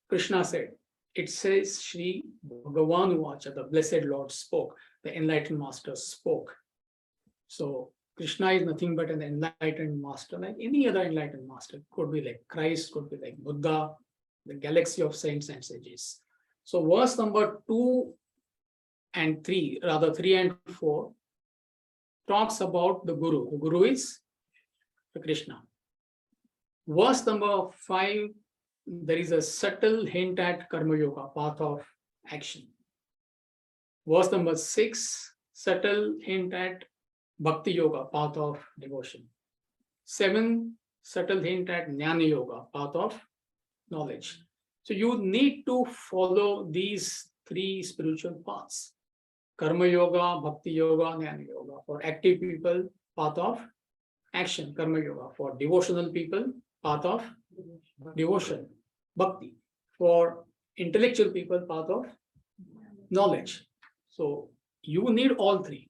Krishna said. It says Shri Bhagavan Vacha, the blessed Lord spoke, the enlightened master spoke. So Krishna is nothing but an enlightened master, like any other enlightened master. Could be like Christ, could be like Buddha, the galaxy of saints and sages. So verse number 2 and 3, rather 3 and 4, talks about the Guru. The Guru is the Krishna. Verse number 5, there is a subtle hint at Karma Yoga, path of action. Verse number 6, subtle hint at Bhakti Yoga, path of devotion. 7, subtle hint at Dhyana Yoga, path of knowledge. So you need to follow these 3 spiritual paths. Karma Yoga, Bhakti Yoga, Dhyana Yoga. For active people, path of action, Karma Yoga. For devotional people, path of devotion, Bhakti. For intellectual people, path of knowledge. So you need all 3.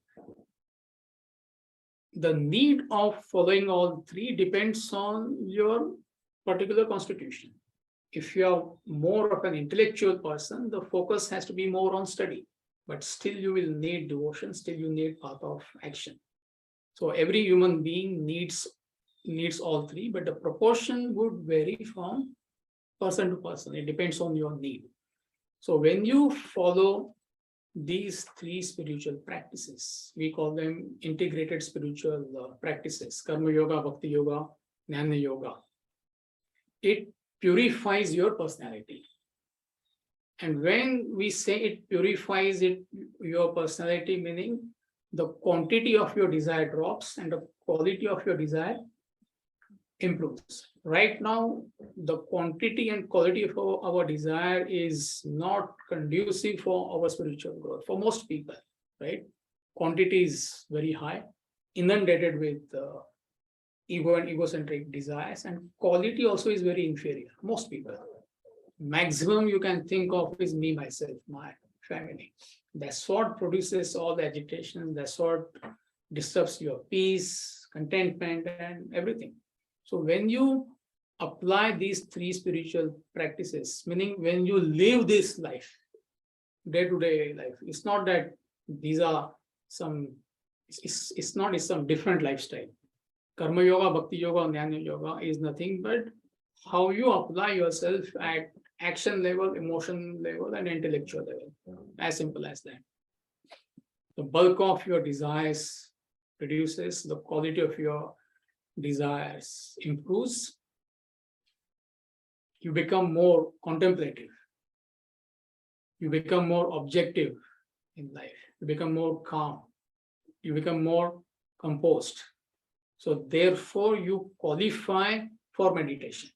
The need of following all 3 depends on your particular constitution. If you are more of an intellectual person, the focus has to be more on study, but still you will need devotion, still you need path of action. So every human being needs all 3, but the proportion would vary from person to person. It depends on your need. So when you follow these 3 spiritual practices, we call them integrated spiritual practices, Karma Yoga, Bhakti Yoga, Dhyana Yoga. It purifies your personality. And when we say it purifies your personality, meaning the quantity of your desire drops and the quality of your desire improves. Right now, the quantity and quality of our desire is not conducive for our spiritual growth for most people, right? Quantity is very high, inundated with ego and egocentric desires, and quality also is very inferior. Most people, maximum you can think of is me, myself, my family. That's what produces all the agitation. That's what disturbs your peace, contentment, and everything. So when you apply these 3 spiritual practices, meaning when you live this life, day-to-day life, it's not that these are some, it's not some different lifestyle. Karma Yoga, Bhakti Yoga, and Dhyana Yoga is nothing but how you apply yourself at action level, emotion level, and intellectual level. As simple as that. The bulk of your desires reduces, the quality of your desires improves. You become more contemplative. You become more objective in life. You become more calm. You become more composed. So therefore, you qualify for meditation.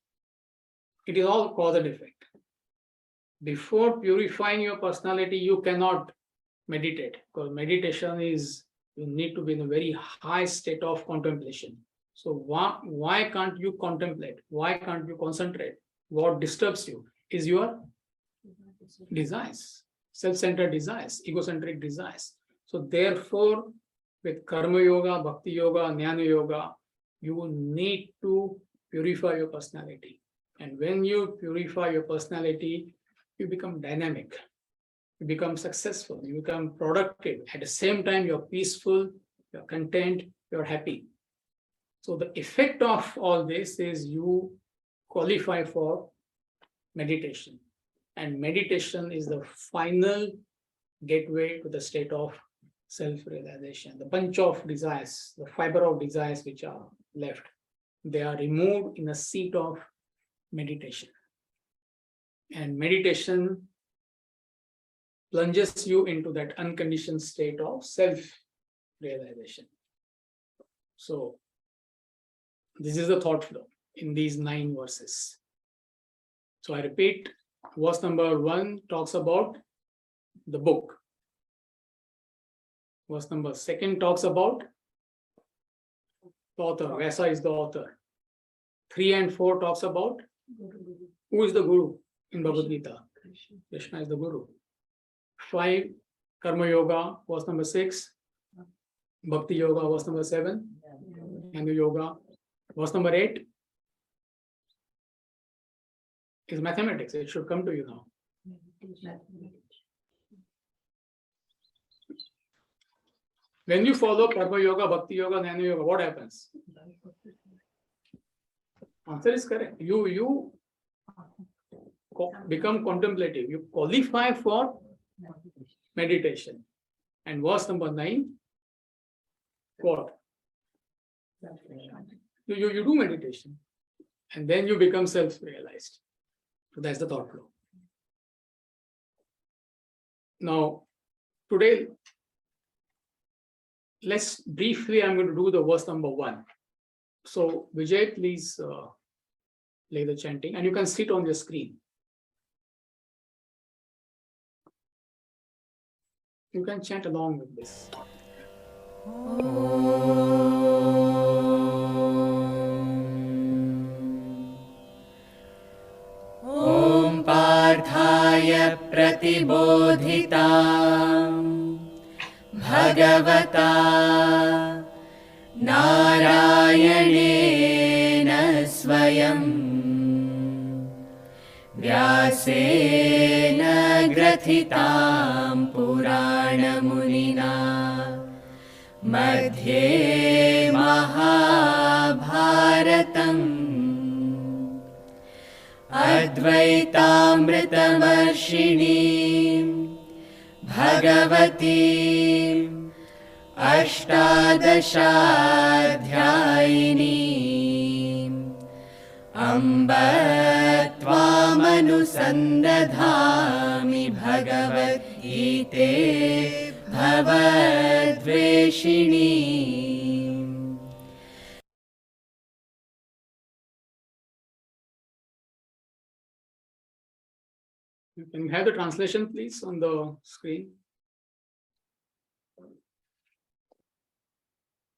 It is all cause and effect. Before purifying your personality, you cannot meditate, because meditation is, you need to be in a very high state of contemplation. So why can't you contemplate? Why can't you concentrate? What disturbs you is your desires, self-centered desires, egocentric desires. So therefore, with Karma Yoga, Bhakti Yoga, Dhyana Yoga, you need to purify your personality. And when you purify your personality, you become dynamic, you become successful, you become productive. At the same time, you're peaceful, you're content, you're happy. So the effect of all this is you qualify for meditation. And meditation is the final gateway to the state of self-realization. The bunch of desires, the fiber of desires which are left, they are removed in a seat of meditation. And meditation plunges you into that unconditioned state of self-realization. So this is the thought flow in these 9 verses. So I repeat, verse number 1 talks about the book. Verse number 2 talks about the author. Vyasa is the author. 3 and 4 talks about who is the Guru in Bhagavad Gita. Krishna is the Guru. 5, Karma Yoga, verse number 6. Bhakti Yoga, verse number 7. And the Yoga, verse number 8 is mathematics. It should come to you now. When you follow Karma Yoga, Bhakti Yoga, Jnana Yoga, what happens? Answer is correct. You become contemplative. You qualify for meditation. And verse number 9, what? You do meditation. And then you become self-realized. So that's the thought flow. Now, today, let's briefly, I'm going to do the verse number 1. So, Vijay, please lay the chanting, and you can sit on your screen. You can chant along with this. Om Parthaya Pratibodhitam Bhagavata Narayanena Swayam Vyasena Grathitam Puranamunina Madhye Mahabharatam Advaitamritamarshini Bhagavati Ashtadashadhyayini Amba Tvamanusandadhami Bhagavad Gita Bhavadveshini. You can have the translation, please, on the screen.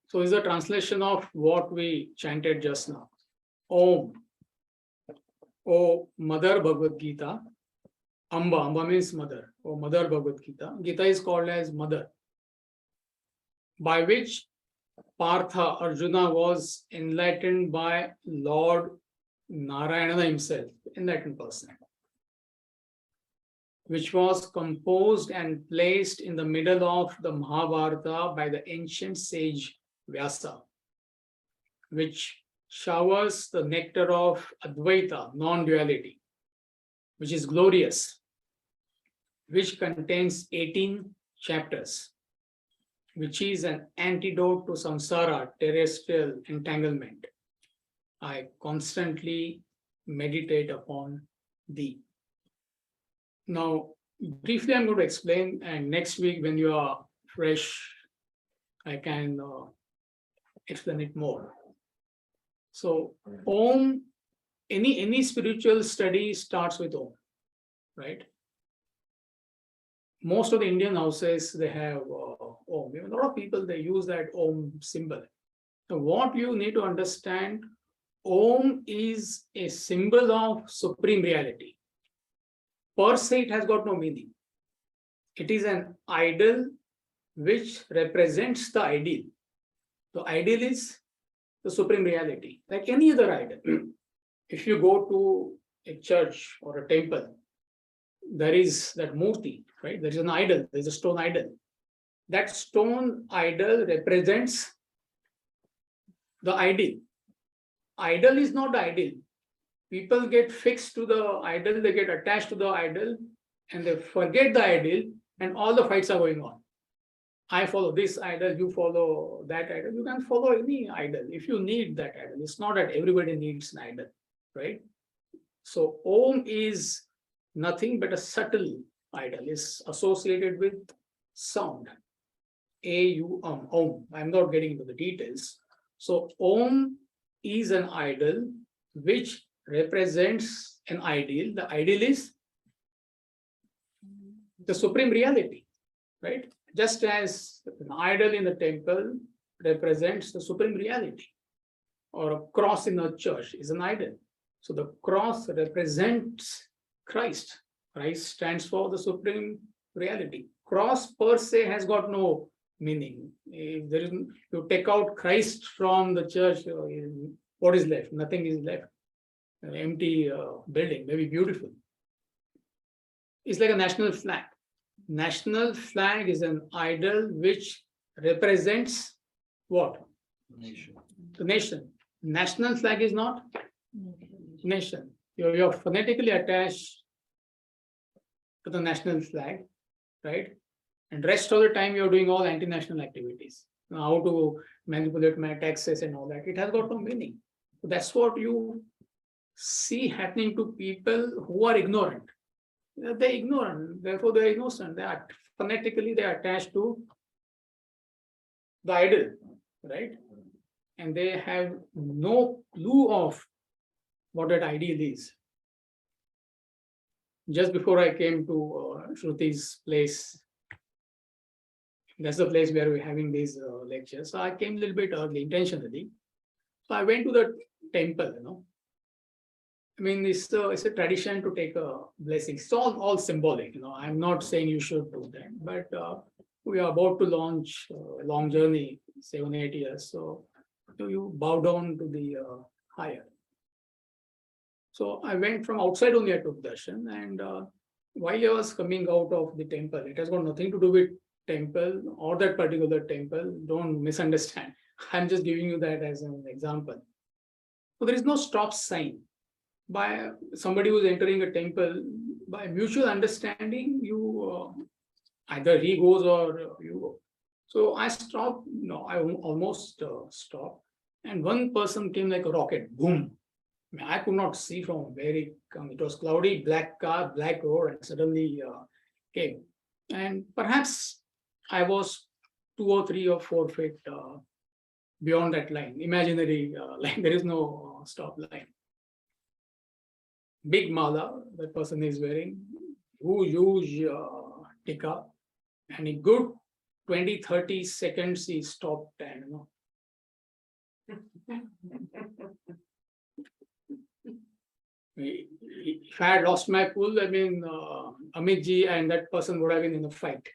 So is the translation of what we chanted just now. Om. O Mother Bhagavad Gita. Amba. Amba means mother. O Mother Bhagavad Gita. Gita is called as mother, by which Partha Arjuna was enlightened by Lord Narayana himself, enlightened person, which was composed and placed in the middle of the Mahabharata by the ancient sage Vyasa, which showers the nectar of Advaita, non-duality, which is glorious, which contains 18 chapters, which is an antidote to samsara, terrestrial entanglement. I constantly meditate upon thee. Now, briefly, I'm going to explain, and next week, when you are fresh, I can explain it more. So, Om, any spiritual study starts with Om, right? Most of the Indian houses, they have Om. A lot of people, they use that Om symbol. So what you need to understand, Om is a symbol of supreme reality. Per se, it has got no meaning. It is an idol which represents the ideal. The ideal is the supreme reality, like any other idol. If you go to a church or a temple, there is that murti, right? There is an idol, there is a stone idol. That stone idol represents the ideal. Idol is not the ideal. People get fixed to the idol, they get attached to the idol, and they forget the ideal, and all the fights are going on. I follow this idol, you follow that idol. You can follow any idol if you need that idol. It's not that everybody needs an idol, right? So Om is nothing but a subtle idol. It's associated with sound. A-U-M, Om. I'm not getting into the details. So Om is an idol which represents an ideal. The ideal is the supreme reality, right? Just as an idol in the temple represents the supreme reality, or a cross in a church is an idol. So the cross represents Christ. Christ stands for the supreme reality. Cross per se has got no meaning. If there is, you take out Christ from the church, what is left? Nothing is left. An empty building, maybe beautiful. It's like a national flag. National flag is an idol which represents what? Nation. The nation. National flag is not nation. You're phonetically attached to the national flag, right? And rest of the time you're doing all anti-national activities. How to manipulate my taxes and all that. It has got no meaning. So that's what you see happening to people who are ignorant. They're ignorant, therefore they're innocent. They are phonetically they're attached to the idol, right? And they have no clue of what that ideal is. Just before I came to Shruti's place, that's the place where we're having these lectures. So I came a little bit early, intentionally. So I went to the temple, I mean, it's a tradition to take a blessing. It's all symbolic, I'm not saying you should do that, but we are about to launch a long journey, 7-8 years. So you bow down to the higher. So I went from outside only, I took darshan, and while I was coming out of the temple, it has got nothing to do with temple or that particular temple. Don't misunderstand. I'm just giving you that as an example. So there is no stop sign. By somebody who's entering a temple, by mutual understanding, you either he goes or you go. So I stopped, I almost stopped. And one person came like a rocket, boom. I could not see from where it came. It was cloudy, black car, black road, and suddenly came. And perhaps I was 2 or 3 or 4 feet beyond that line, imaginary line. There is no stop line. Big mala that person is wearing, huge tikka, and in good 20-30 seconds he stopped and if I had lost my cool, I mean Amit ji and that person would have been in a fight.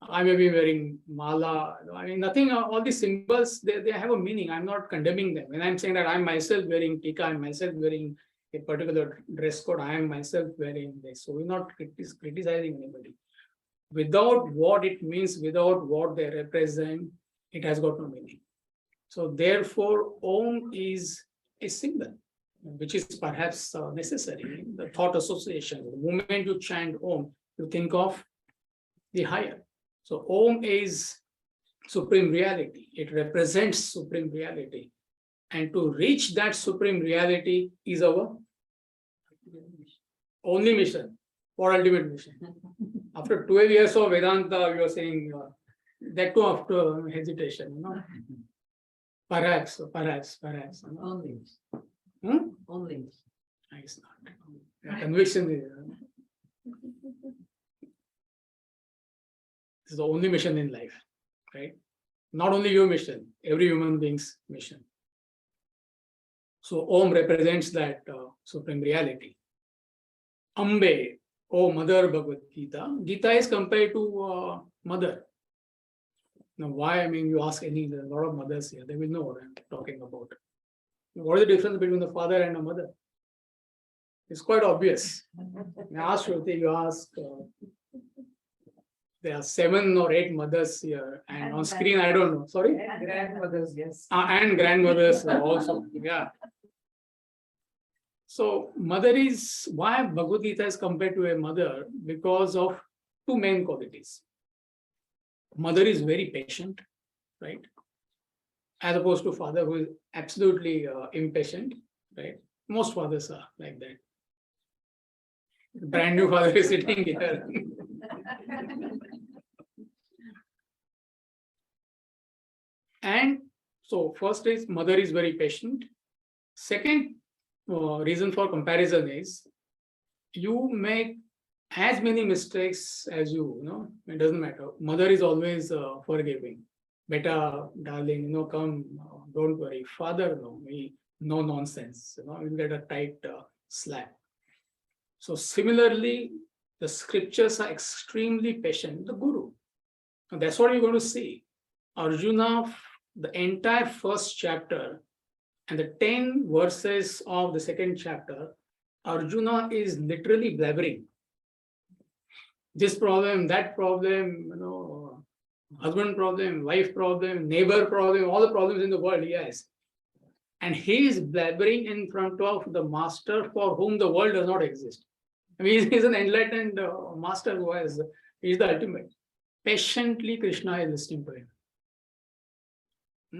I may be wearing mala. I mean, nothing, all these symbols, they have a meaning. I'm not condemning them. When I'm saying that I'm myself wearing tikka, I'm myself wearing a particular dress code, I am myself wearing this. So we're not criticizing anybody. Without what it means, without what they represent, it has got no meaning. So therefore, Om is a symbol, which is perhaps necessary. The thought association, the moment you chant Om, you think of the higher. So Om is supreme reality. It represents supreme reality. And to reach that supreme reality is our only mission, or ultimate mission. After 12 years of Vedanta, you are saying that too after hesitation, Perhaps. Only. Only. It's not. Conviction is. This is the only mission in life, right? Not only your mission, every human being's mission. So Om represents that supreme reality. Ambe, O Mother Bhagavad Gita. Gita is compared to mother. Now why? I mean, you ask a lot of mothers here, they will know what I'm talking about. What is the difference between a father and a mother? It's quite obvious. I ask Shruti, you ask, there are 7 or 8 mothers here, and on screen, I don't know. Sorry? And grandmothers, yes. And grandmothers also, yeah. So mother is, why Bhagavad Gita is compared to a mother? Because of 2 main qualities. Mother is very patient, right? As opposed to father who is absolutely impatient, right? Most fathers are like that. The brand new father is sitting here. And so first is mother is very patient. Second reason for comparison is you make as many mistakes as you, it doesn't matter. Mother is always forgiving. Beta, darling, come, don't worry. Father, no nonsense, you'll get a tight slap. So similarly, the scriptures are extremely patient. The Guru. And that's what you're going to see. Arjuna, the entire first chapter and the 10 verses of the second chapter, Arjuna is literally blabbering. this problem, that problem, husband problem, wife problem, neighbor problem, all the problems in the world he has. And he is blabbering in front of the master for whom the world does not exist. I mean, he's an enlightened master who is the ultimate. Patiently, Krishna is listening to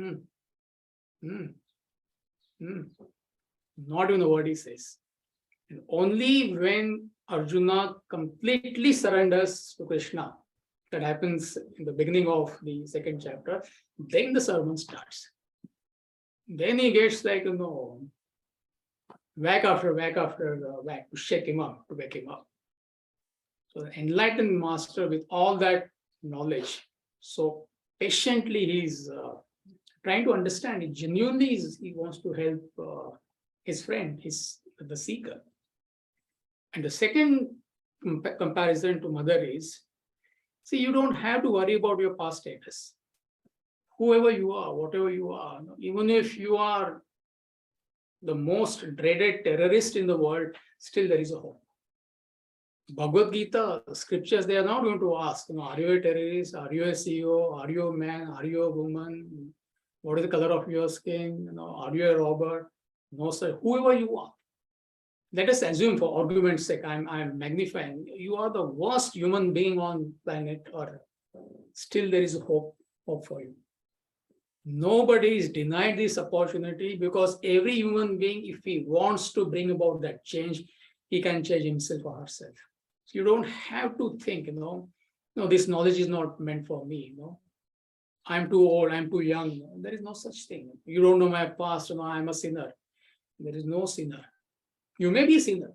him. Not even a word he says. And only when Arjuna completely surrenders to Krishna, that happens in the beginning of the second chapter, then the sermon starts. Then he gets like, whack after whack after whack to shake him up, to wake him up. So the enlightened master with all that knowledge, so patiently he's trying to understand. He genuinely he wants to help his friend, the seeker. And the second comparison to mother is, see, you don't have to worry about your past status. Whoever you are, whatever you are, even if you are the most dreaded terrorist in the world, still there is a hope. Bhagavad Gita, scriptures, they are not going to ask, are you a terrorist? Are you a CEO? Are you a man? Are you a woman? What is the color of your skin? Are you a robber? No, sir. Whoever you are. Let us assume, for argument's sake, I'm magnifying, you are the worst human being on planet Earth. Still there is hope for you. Nobody is denied this opportunity, because every human being, if he wants to bring about that change, he can change himself or herself. So you don't have to think, this knowledge is not meant for me. I'm too old, I'm too young. There is no such thing. You don't know my past, I'm a sinner. There is no sinner. You may be a sinner,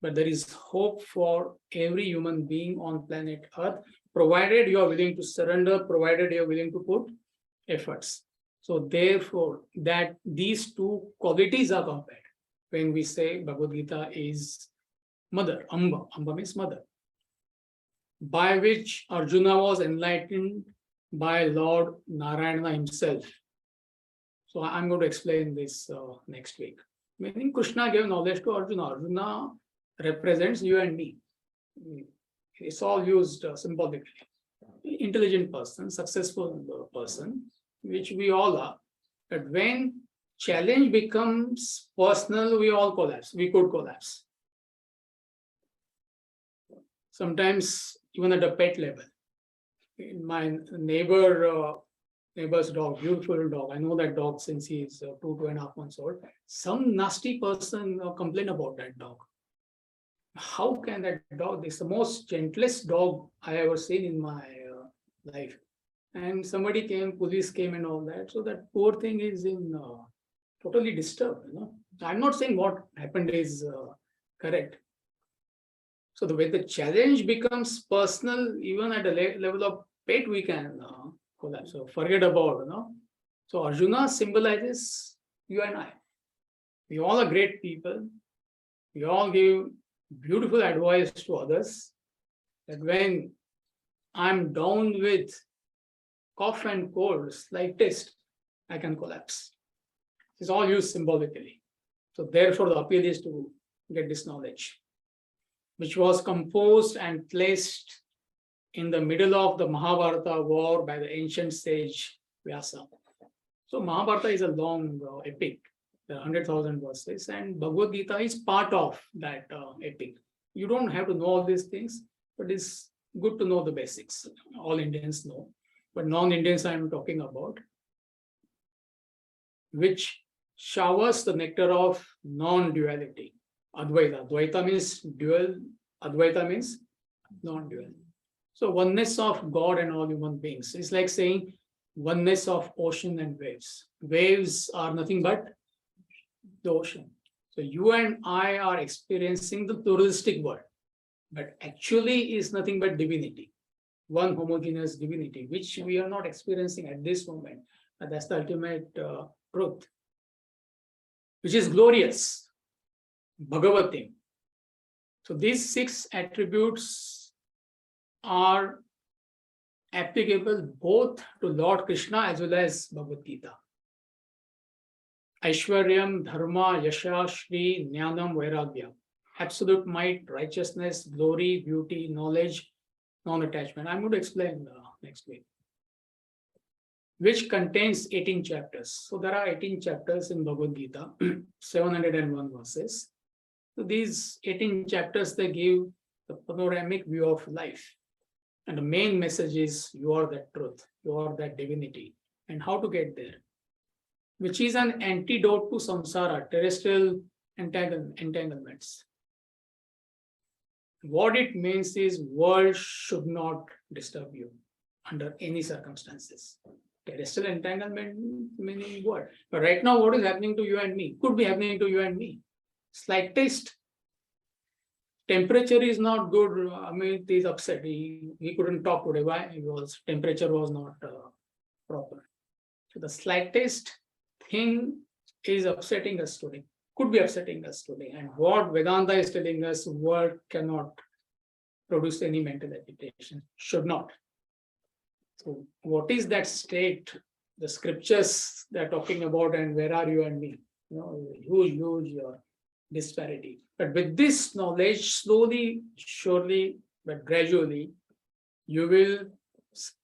but there is hope for every human being on planet Earth, provided you are willing to surrender, provided you are willing to put efforts. So therefore, that these two qualities are compared when we say Bhagavad Gita is mother, Amba. Amba means mother, by which Arjuna was enlightened by Lord Narayana himself. So I'm going to explain this next week. Meaning Krishna gave knowledge to Arjuna. Arjuna represents you and me. It's all used symbolically. Intelligent person, successful person, which we all are. But when challenge becomes personal, we all collapse. We could collapse. Sometimes even at a pet level. My neighbor's dog, beautiful dog. I know that dog since he is 2.5 months old. Some nasty person complain about that dog. How can that dog? This is the most gentlest dog I ever seen in my life. And somebody came, police came and all that. So that poor thing is totally disturbed. I'm not saying what happened is correct. So the way the challenge becomes personal, even at a level of pet, we can collapse. So forget about, So Arjuna symbolizes you and I. We all are great people. We all give beautiful advice to others. That when I'm down with cough and cold, slightest, I can collapse. It's all used symbolically. So therefore, the appeal is to get this knowledge, which was composed and placed in the middle of the Mahabharata war by the ancient sage Vyasa. So Mahabharata is a long epic, 100,000 verses, and Bhagavad Gita is part of that epic. You don't have to know all these things, but it's good to know the basics. All Indians know, but non-Indians I'm talking about, which showers the nectar of non-duality. Advaita. Advaita means dual. Advaita means non-dual. So oneness of God and all human beings. It's like saying oneness of ocean and waves. Waves are nothing but the ocean. So you and I are experiencing the pluralistic world, but actually is nothing but divinity. One homogeneous divinity, which we are not experiencing at this moment. But that's the ultimate truth, which is glorious. Bhagavati. So these 6 attributes are applicable both to Lord Krishna as well as Bhagavad Gita. Aishwaryam, Dharma, Yasha, Shri, Dhyanam, Vairagya. Absolute might, righteousness, glory, beauty, knowledge, non-attachment. I'm going to explain next week, which contains 18 chapters. So there are 18 chapters in Bhagavad Gita, 701 verses. So these 18 chapters, they give the panoramic view of life. And the main message is you are that truth, you are that divinity, and how to get there, which is an antidote to samsara, terrestrial entanglements. What it means is world should not disturb you under any circumstances. Terrestrial entanglement meaning what? But right now, what is happening to you and me? Could be happening to you and me. Slightest temperature is not good. Amit is upset. He couldn't talk today. Why? Because temperature was not proper. So the slightest thing is upsetting us today. Could be upsetting us today. And what Vedanta is telling us, world cannot produce any mental agitation. Should not. So what is that state? The scriptures they're talking about, and where are you and me? Huge disparity. But with this knowledge, slowly, surely, but gradually, you will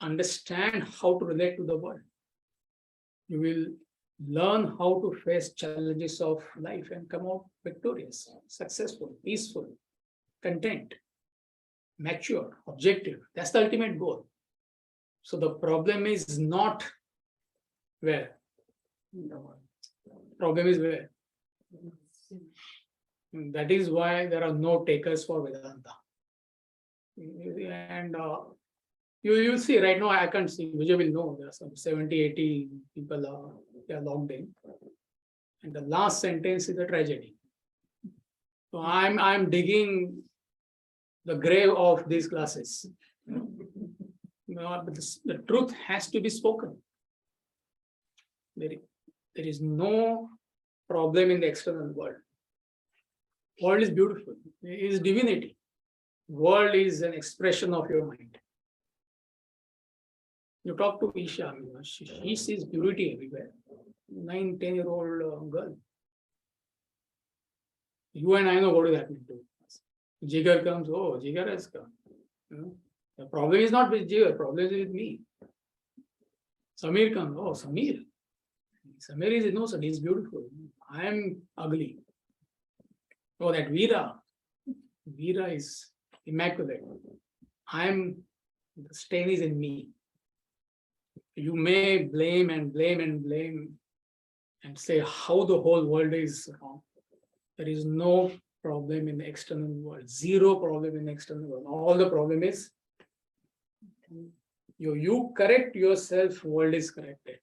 understand how to relate to the world. You will learn how to face challenges of life and come out victorious, successful, peaceful, content, mature, objective. That's the ultimate goal. So the problem is not where. Problem is where. That is why there are no takers for Vedanta. And you'll see right now, I can't see, Vijay will know, there are some 70, 80 people they are logged in. And the last sentence is a tragedy. So I'm digging the grave of these classes. But the truth has to be spoken. There is no problem in the external world. World is beautiful. It is divinity. World is an expression of your mind. You talk to Isha, she sees beauty everywhere. 9, 10-year-old girl. You and I know what is happening to us. Jigar comes, oh, Jigar has come. The problem is not with Jigar, the problem is with me. Samir comes, oh, Samir. Samir is innocent, he's beautiful. I am ugly. Oh, that Veera. Veera is immaculate. The stain is in me. You may blame and say how the whole world is wrong. There is no problem in the external world. Zero problem in the external world. All the problem is you correct yourself, world is corrected.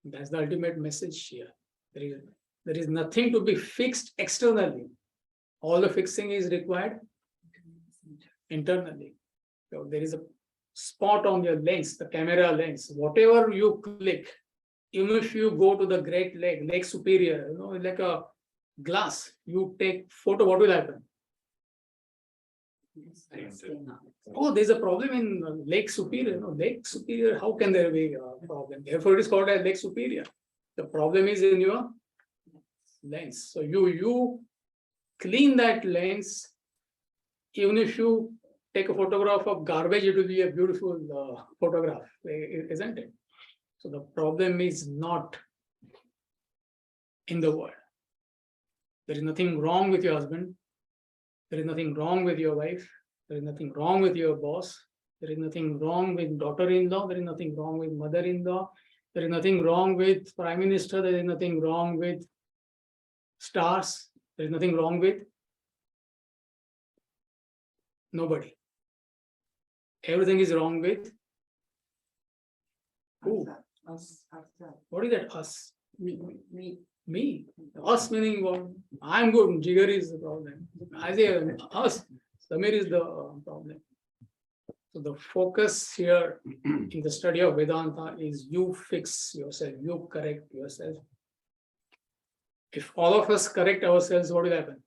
That's the ultimate message here. There is nothing to be fixed externally. All the fixing is required internally. So there is a spot on your lens, the camera lens. Whatever you click, even if you go to the Great Lake Superior, like a glass, you take photo, what will happen? Oh, there's a problem in Lake Superior. Lake Superior, how can there be a problem? Therefore, it is called as Lake Superior. The problem is in your lens. So you clean that lens. Even if you take a photograph of garbage, it will be a beautiful photograph, isn't it? So the problem is not in the world. There is nothing wrong with your husband. There is nothing wrong with your wife. There is nothing wrong with your boss. There is nothing wrong with daughter-in-law. There is nothing wrong with mother-in-law. There is nothing wrong with prime minister. There is nothing wrong with stars. There is nothing wrong with nobody. Everything is wrong with who? Us. What is that us? Me. Us meaning what? I'm good. Jigar is the problem. I say us. Samir is the problem. So the focus here in the study of Vedanta is you fix yourself, you correct yourself. If all of us correct ourselves, what will happen?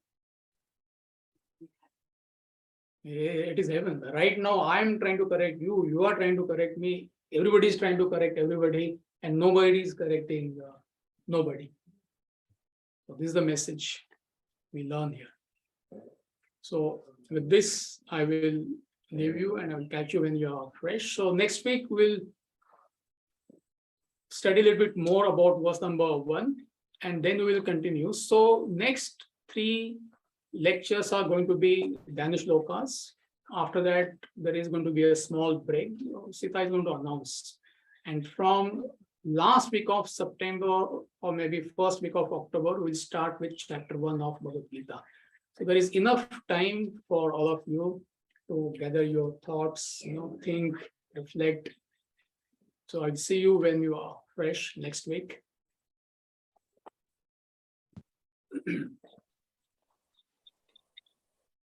It is heaven. Right now, I'm trying to correct you. You are trying to correct me. Everybody is trying to correct everybody, and nobody is correcting nobody. So this is the message we learn here. So with this, I will leave you and I'll catch you when you are fresh. So next week we'll study a little bit more about verse number 1 and then we will continue. So next 3 lectures are going to be Dhyana Slokas. After that, there is going to be a small break. Sita is going to announce. And from last week of September or maybe first week of October, we'll start with chapter 1 of Bhagavad Gita. So there is enough time for all of you to gather your thoughts, think, reflect. So I'll see you when you are fresh next week.